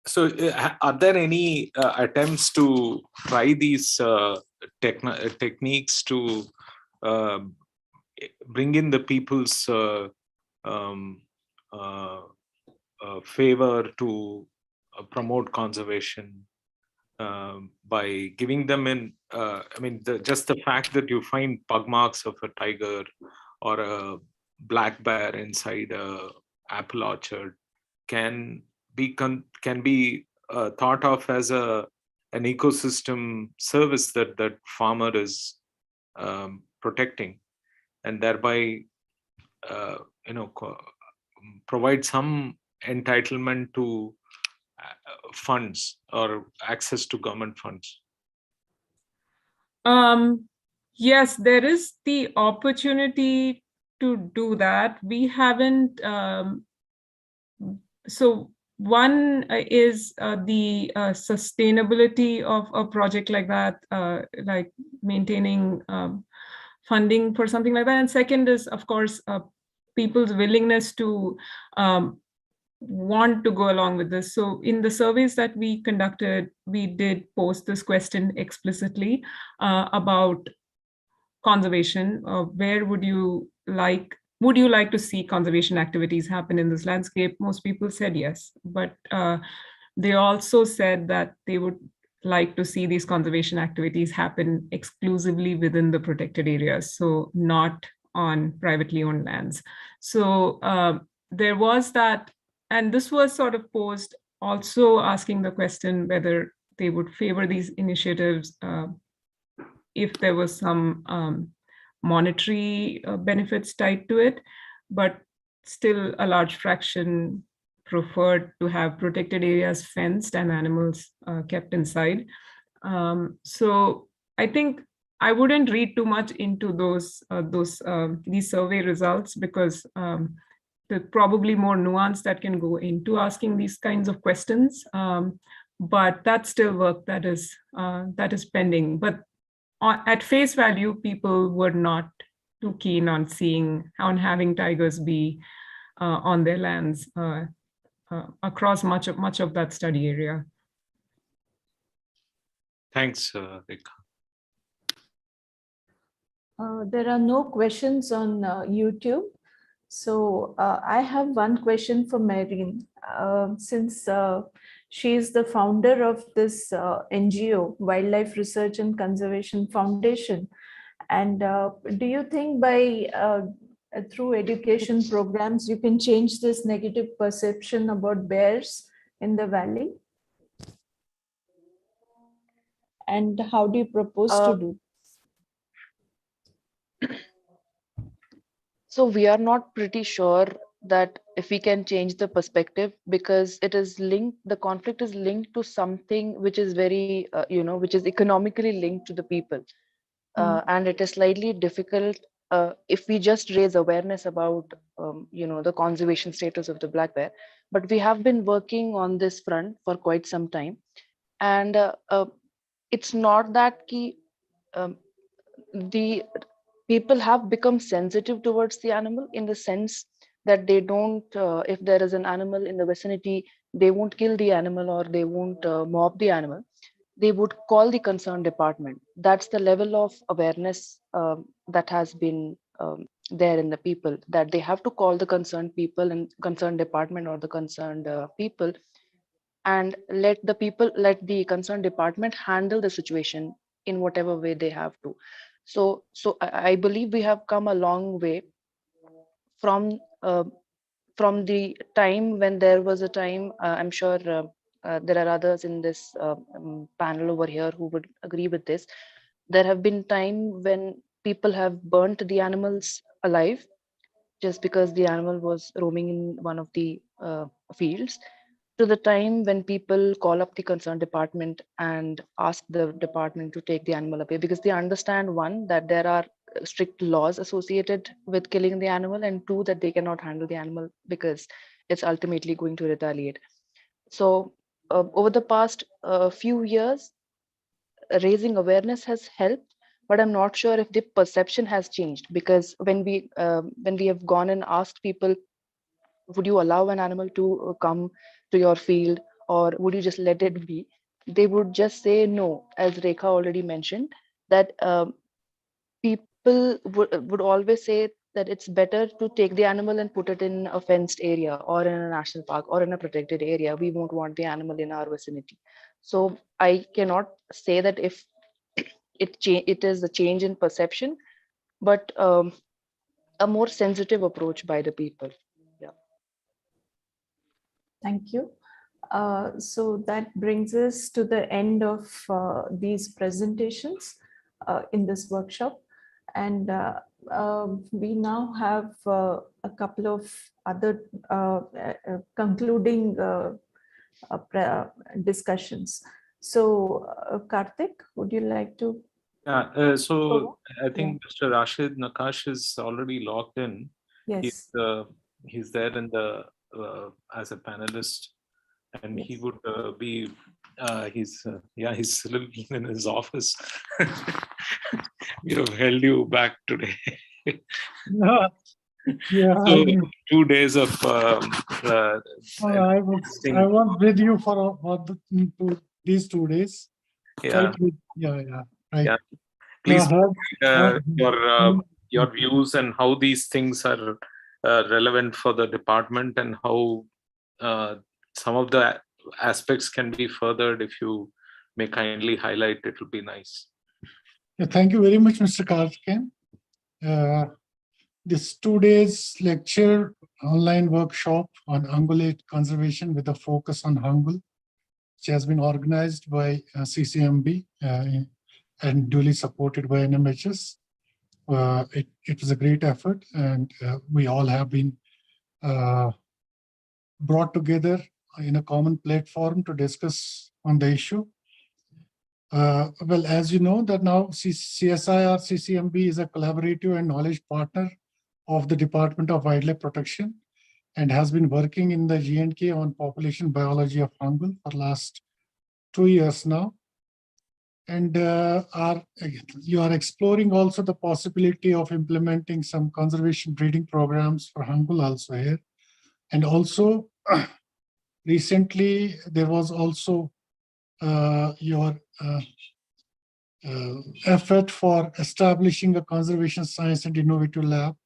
So are there any attempts to try these techniques to bring in the people's favor to promote conservation by giving them just the fact that you find pug marks of a tiger or a black bear inside a apple orchard can be thought of as an ecosystem service that farmer is protecting, and thereby provide some entitlement to funds or access to government funds? Yes, there is the opportunity to do that. We haven't. So one is the sustainability of a project like that, like maintaining funding for something like that. And second is, of course, people's willingness to want to go along with this. So in the surveys that we conducted, we did post this question explicitly about conservation. Where would you like to see conservation activities happen in this landscape? Most people said yes, but they also said that they would like to see these conservation activities happen exclusively within the protected areas, so not on privately owned lands. So there was that, and this was sort of posed also asking the question whether they would favor these initiatives if there was some monetary benefits tied to it, but still a large fraction preferred to have protected areas fenced and animals kept inside. So I think I wouldn't read too much into these survey results, because there's probably more nuance that can go into asking these kinds of questions. But that's still work that is pending. But at face value, people were not too keen on having tigers be on their lands across much of that study area. Thanks, Rekha. There are no questions on YouTube. So I have one question for Mehreen. Since she is the founder of this NGO, Wildlife Research and Conservation Foundation, and do you think through education programs you can change this negative perception about bears in the valley? And how do you propose to do? So we are not pretty sure that if we can change the perspective, because it is linked, the conflict is linked to something which is very, which is economically linked to the people. And it is slightly difficult if we just raise awareness about, the conservation status of the black bear. But we have been working on this front for quite some time. And it's not that the people have become sensitive towards the animal, in the sense that they don't, if there is an animal in the vicinity, they won't kill the animal or they won't mob the animal. They would call the concerned department. That's the level of awareness that has been there in the people, that they have to call the concerned people and concerned department or the concerned people, and let the concerned department handle the situation in whatever way they have to. So I believe we have come a long way from the time when there was a time, I'm sure there are others in this panel over here who would agree with this. There have been time when people have burnt the animals alive just because the animal was roaming in one of the fields, to the time when people call up the concerned department and ask the department to take the animal away, because they understand, one, that there are strict laws associated with killing the animal, and two, that they cannot handle the animal because it's ultimately going to retaliate. So over the past few years, raising awareness has helped, but I'm not sure if the perception has changed, because when we have gone and asked people, would you allow an animal to come to your field, or would you just let it be, they would just say no. As Rekha already mentioned, that people would always say that it's better to take the animal and put it in a fenced area or in a national park or in a protected area. We won't want the animal in our vicinity. So I cannot say that if it is a change in perception, but a more sensitive approach by the people. Thank you. So that brings us to the end of these presentations in this workshop. And we now have a couple of other concluding discussions. So, Karthik, would you like to? Yeah, so I Yeah. think Mr. Rashid Nakash is already logged in. Yes. He's there in the as a panelist, and Yes. he would be. He's still in his office. We have held you back today. Yeah, yeah. So 2 days of I was with you for these 2 days. yeah, Right? Yeah, right. yeah. Please heard your views and how these things are relevant for the department, and how some of the aspects can be furthered. If you may kindly highlight, it will be nice. Yeah, thank you very much, Mr. Karthikeyan. This 2 days lecture online workshop on ungulate conservation with a focus on hangul, which has been organized by CCMB and duly supported by NMHS. It was a great effort, and we all have been brought together in a common platform to discuss on the issue. Well, as you know, that now CSIR CCMB is a collaborative and knowledge partner of the Department of Wildlife Protection, and has been working in the G&K on population biology of hangul for last 2 years now. And you are exploring also the possibility of implementing some conservation breeding programs for hangul also here. And also recently there was also your effort for establishing a conservation science and innovative lab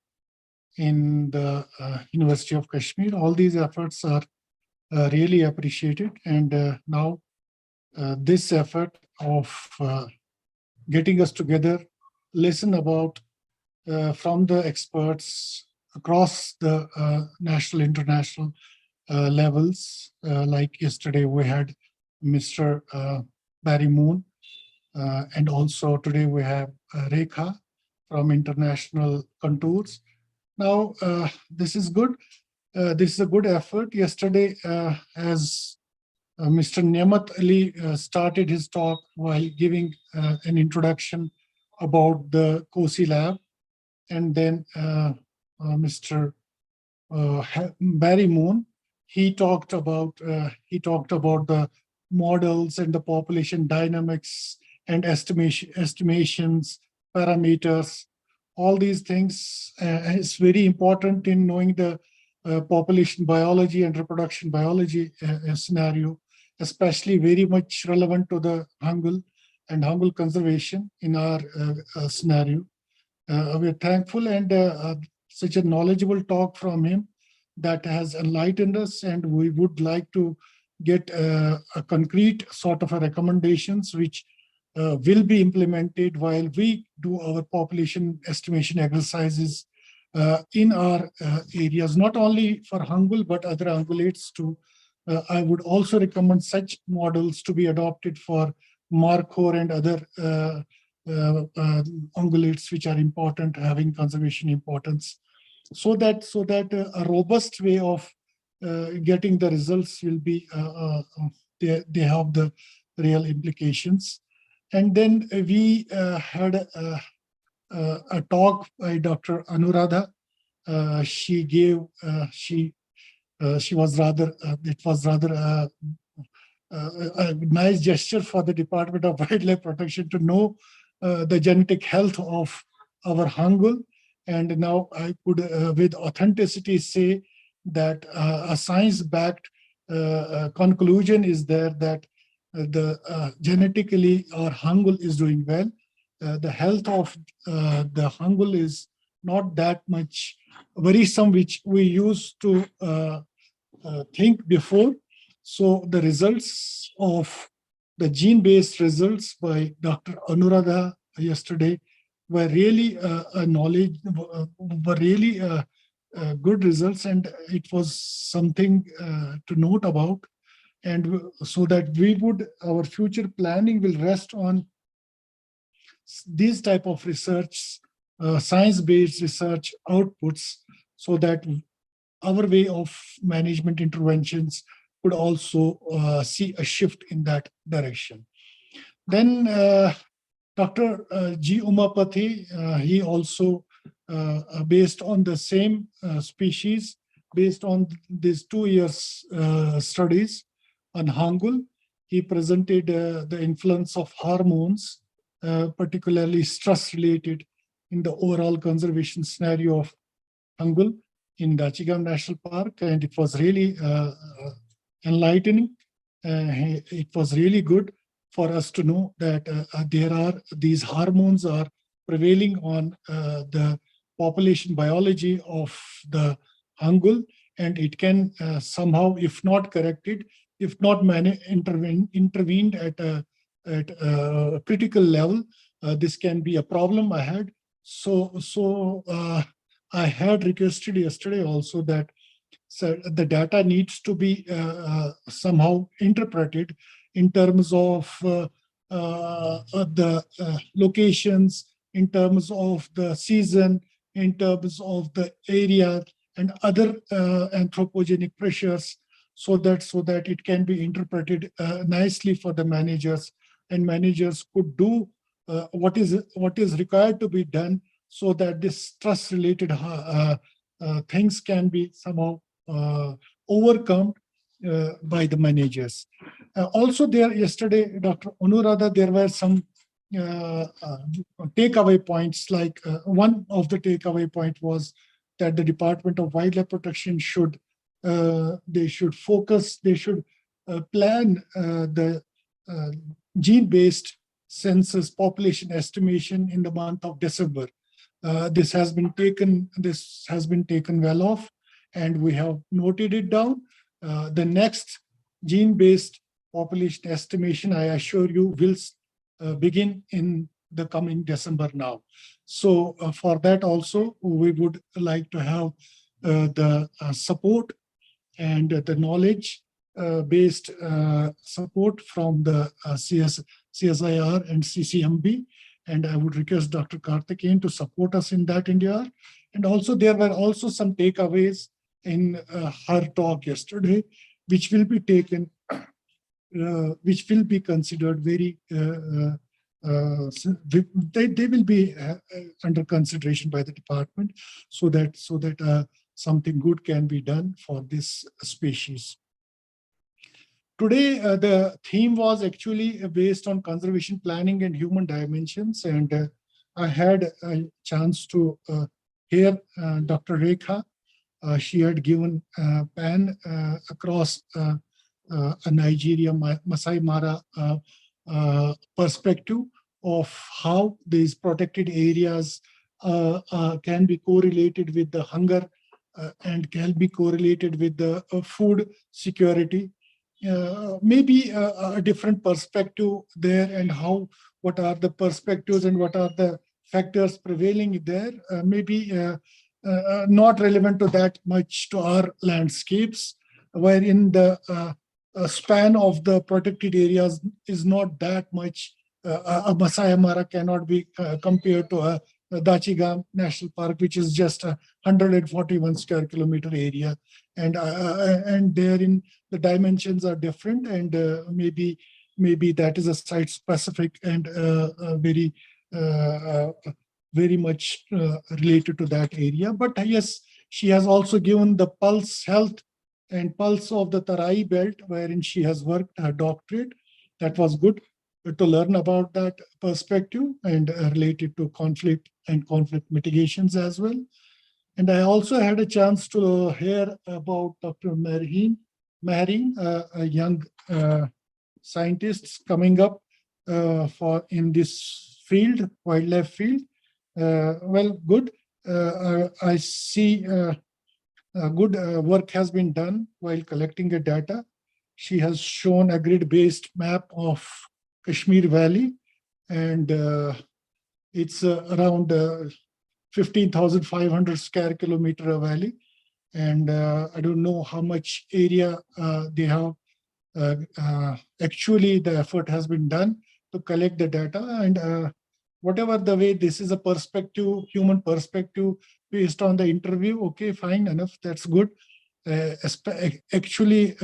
in the University of Kashmir. All these efforts are really appreciated. And now this effort of getting us together, listen about from the experts across the national, international levels. Like yesterday, we had Mr. Barry Moon, and also today we have Rekha from International Contours. Now, this is good. This is a good effort. Yesterday, as Mr. Nemat Ali started his talk while giving an introduction about the COSI lab, and then Mr. Barry Moon, he talked about the models and the population dynamics and estimations, parameters. All these things is very important in knowing the population biology and reproduction biology scenario, especially very much relevant to the hangul and hangul conservation in our scenario. We're thankful, and such a knowledgeable talk from him that has enlightened us, and we would like to get a concrete sort of a recommendations which will be implemented while we do our population estimation exercises in our areas, not only for hangul but other ungulates too. I would also recommend such models to be adopted for markhor and other ungulates which are important, having conservation importance, so that a robust way of getting the results will be they have the real implications. And then we had a talk by Dr. Anuradha. She gave she was rather it was rather a nice gesture for the Department of Wildlife Protection to know the genetic health of our hangul. And now I could with authenticity say that a science-backed conclusion is there that the genetically our hangul is doing well. The health of the hangul is not that much worrisome, which we used to think before. So the results of the gene-based results by Dr. Anuradha yesterday were really were really good results, and it was something to note about. And so that we would, our future planning will rest on these type of research science-based research outputs so that our way of management interventions could also see a shift in that direction. Then Dr. G. Umapathy, he also, based on the same species, based on these 2 years studies on hangul, he presented the influence of hormones, particularly stress-related, in the overall conservation scenario of hangul in Dachigam National Park, and it was really enlightening. It was really good for us to know that these hormones are prevailing on the population biology of the hangul, and it can somehow, if not corrected, if not intervened at a critical level, this can be a problem ahead. So I had requested yesterday also that the data needs to be somehow interpreted in terms of the locations, in terms of the season, in terms of the area and other anthropogenic pressures, so that it can be interpreted nicely for the managers, and managers could do what is required to be done, so that this stress-related things can be somehow overcome by the managers. Also there yesterday, Dr. Anuradha, there were some takeaway points, like one of the takeaway point was that the Department of Wildlife Protection should focus, they should plan the gene-based census population estimation in the month of December. This has been taken well off, and we have noted it down. The next gene-based population estimation, I assure you, will begin in the coming December now. So for that also, we would like to have the support and the knowledge based support from the CSIR and CCMB. And I would request Dr. Karthikeyan to support us in that NDR. And also there were also some takeaways in her talk yesterday, which will be taken, which will be considered very, they will be under consideration by the department, so that something good can be done for this species. Today, the theme was actually based on conservation planning and human dimensions, and I had a chance to hear Dr. Rekha. She had given a pan across a Nigeria Masai Mara perspective of how these protected areas can be correlated with the hunger and can be correlated with the food security. Maybe a different perspective there, and what are the perspectives and what are the factors prevailing there, maybe not relevant to that much to our landscapes, wherein the span of the protected areas is not that much. A Masai Mara cannot be compared to a Dachigam National Park, which is just a 141 square kilometer area, and therein the dimensions are different, and maybe that is a site specific and very much related to that area. But yes, she has also given the pulse health and pulse of the Tarai belt, wherein she has worked her doctorate. That was good to learn about that perspective and related to conflict and conflict mitigations as well. And I also had a chance to hear about Dr. Mehreen, a young scientist coming up in this field, wildlife field. Well, good. I see good work has been done while collecting the data. She has shown a grid-based map of Kashmir Valley, and it's around 15,500 square kilometer valley. And I don't know how much area they have. Actually, the effort has been done to collect the data, and whatever the way, this is a perspective, human perspective based on the interview. Okay, fine enough. That's good. Actually,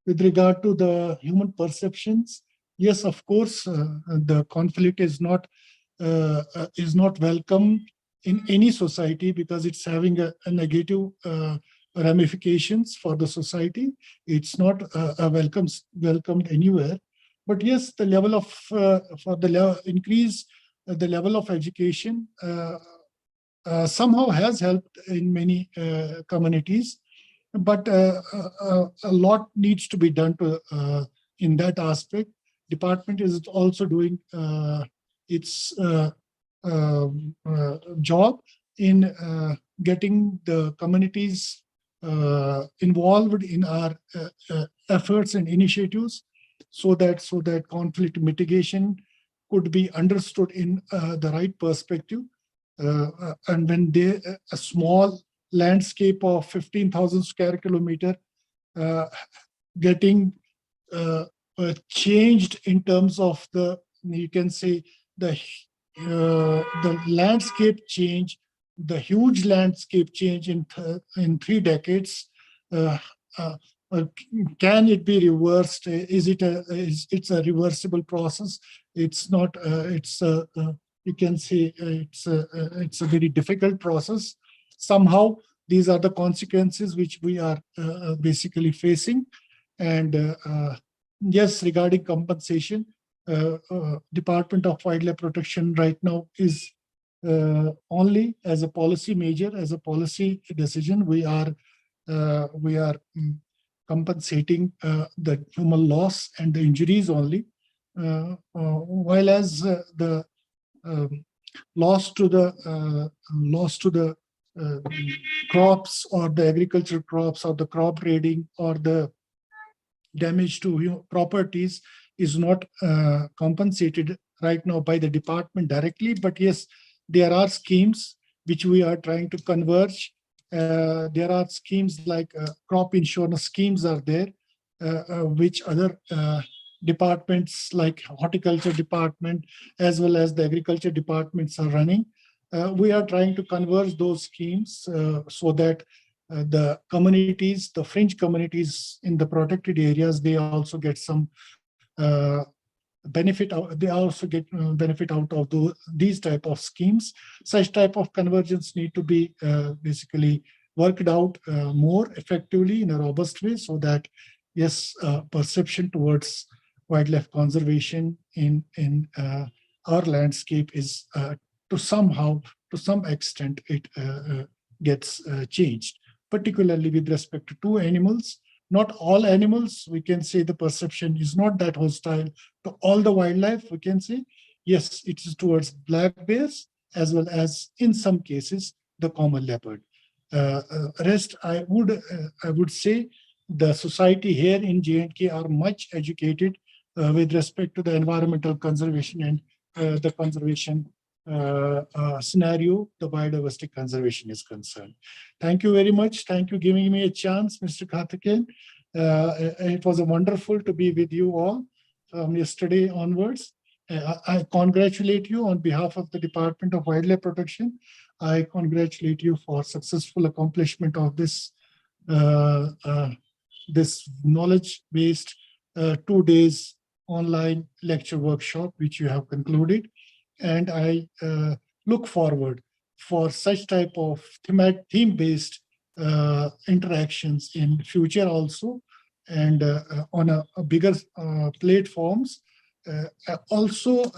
with regard to the human perceptions, yes, of course, the conflict is not welcome in any society because it's having a negative ramifications for the society. It's not welcomed anywhere. But yes, the level of for the increase the level of education somehow has helped in many communities, but a lot needs to be done to in that aspect. Department is also doing its job in getting the communities involved in our efforts and initiatives, so that conflict mitigation could be understood in the right perspective. And when a small landscape of 15,000 square kilometer getting changed in terms of the, you can say, the landscape change, the huge landscape change in 3 decades. Can it be reversed? Is it it's a reversible process? It's not. You can say it's a very difficult process. Somehow these are the consequences which we are basically facing. And yes, regarding compensation, Department of Wildlife Protection right now is only as a policy measure, as a policy decision, we are compensating the human loss and the injuries only, while as the loss to the crops or the agricultural crops or the crop raiding or the damage to properties is not compensated right now by the department directly. But yes, there are schemes which we are trying to converge. There are schemes like crop insurance schemes are there, which other departments like horticulture department as well as the agriculture departments are running. We are trying to converge those schemes so that the communities, the fringe communities in the protected areas, they also get some benefit. They also get benefit out of these type of schemes. Such type of convergence need to be basically worked out more effectively in a robust way, so that yes, perception towards wildlife conservation in our landscape is to some extent it gets changed, particularly with respect to 2 animals. Not all animals, we can say the perception is not that hostile to all the wildlife. We can say, yes, it is towards black bears as well as in some cases, the common leopard. Rest, I would say the society here in J&K are much educated with respect to the environmental conservation and the conservation scenario, the biodiversity conservation is concerned. Thank you very much. Thank you for giving me a chance, Mr. Karthikeyan. It was wonderful to be with you all from yesterday onwards. I congratulate you on behalf of the Department of Wildlife Protection. I congratulate you for successful accomplishment of this this knowledge-based 2 days online lecture workshop, which you have concluded. And I look forward for such type of theme-based interactions in future also, and on a bigger platforms. Also,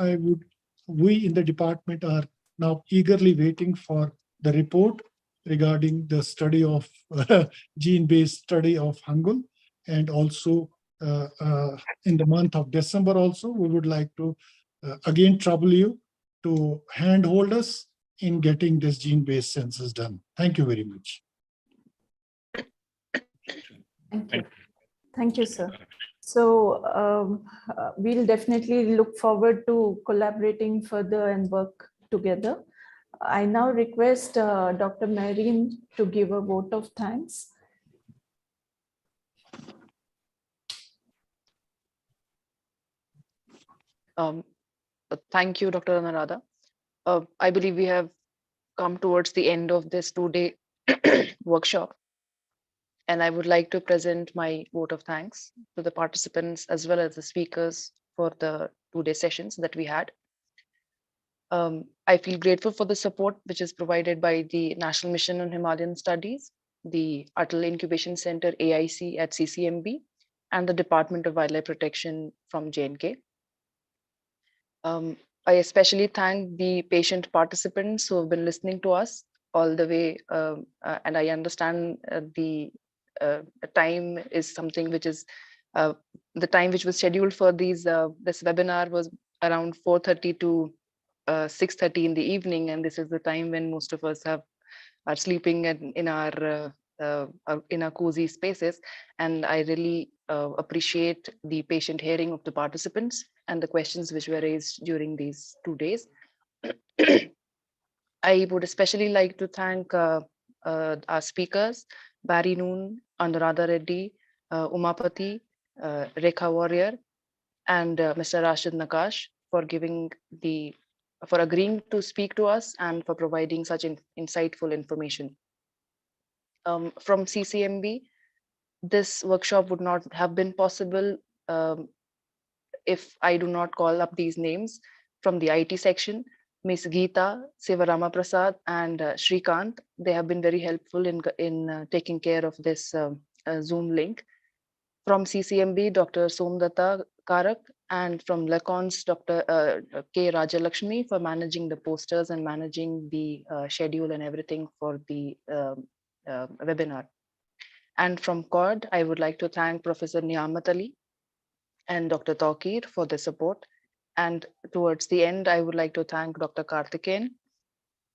we in the department are now eagerly waiting for the report regarding the study of gene-based study of hangul, and also in the month of December also, we would like to again trouble you to handhold us in getting this gene-based census done. Thank you very much. Thank you. Thank you, sir. So we'll definitely look forward to collaborating further and work together. I now request Dr. Mehreen to give a vote of thanks. Thank you, Dr. Anuradha. I believe we have come towards the end of this 2-day workshop. And I would like to present my vote of thanks to the participants as well as the speakers for the 2-day sessions that we had. I feel grateful for the support which is provided by the National Mission on Himalayan Studies, the Atal Incubation Center AIC at CCMB, and the Department of Wildlife Protection from J&K. I especially thank the patient participants who have been listening to us all the way, and I understand the time is something which is the time which was scheduled for these this webinar was around 4:30 to 6:30 in the evening, and this is the time when most of us are sleeping in our cozy spaces. And I really appreciate the patient hearing of the participants and the questions which were raised during these 2 days. I would especially like to thank our speakers, Barry Noon, Anuradha Reddy, Umapati, Rekha Warrior, and Mr. Rashid Nakash for agreeing to speak to us and for providing such insightful information. From CCMB, this workshop would not have been possible if I do not call up these names. From the IT section, Ms. Geeta, Sivarama Prasad, and Shrikant. They have been very helpful in taking care of this Zoom link. From CCMB, Dr. Somdata Karak, and from Lacons, Dr. K. Rajalakshmi for managing the posters and managing the schedule and everything for the webinar. And from CORD, I would like to thank Professor Niamat Ali and Dr. Tawqir for the support. And towards the end, I would like to thank Dr. Karthikeyan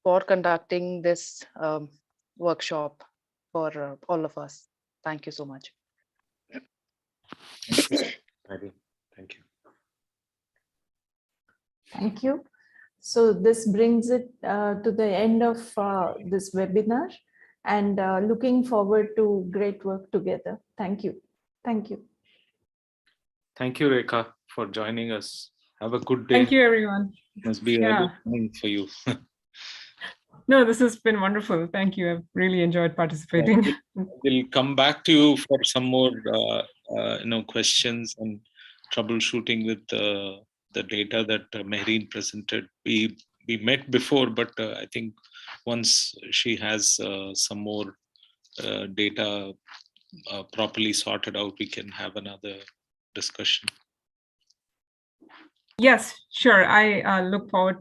for conducting this workshop for all of us. Thank you so much. Thank you. Thank you. So this brings it to the end of this webinar, and looking forward to great work together. Thank you. Thank you. Thank you, Rekha, for joining us. Have a good day. Thank you, everyone. Must be early morning for you. No, this has been wonderful. Thank you. I've really enjoyed participating. We'll come back to you for some more questions and troubleshooting with the data that Mehreen presented. We met before, but I think once she has some more data properly sorted out, we can have another discussion. Yes, sure. I look forward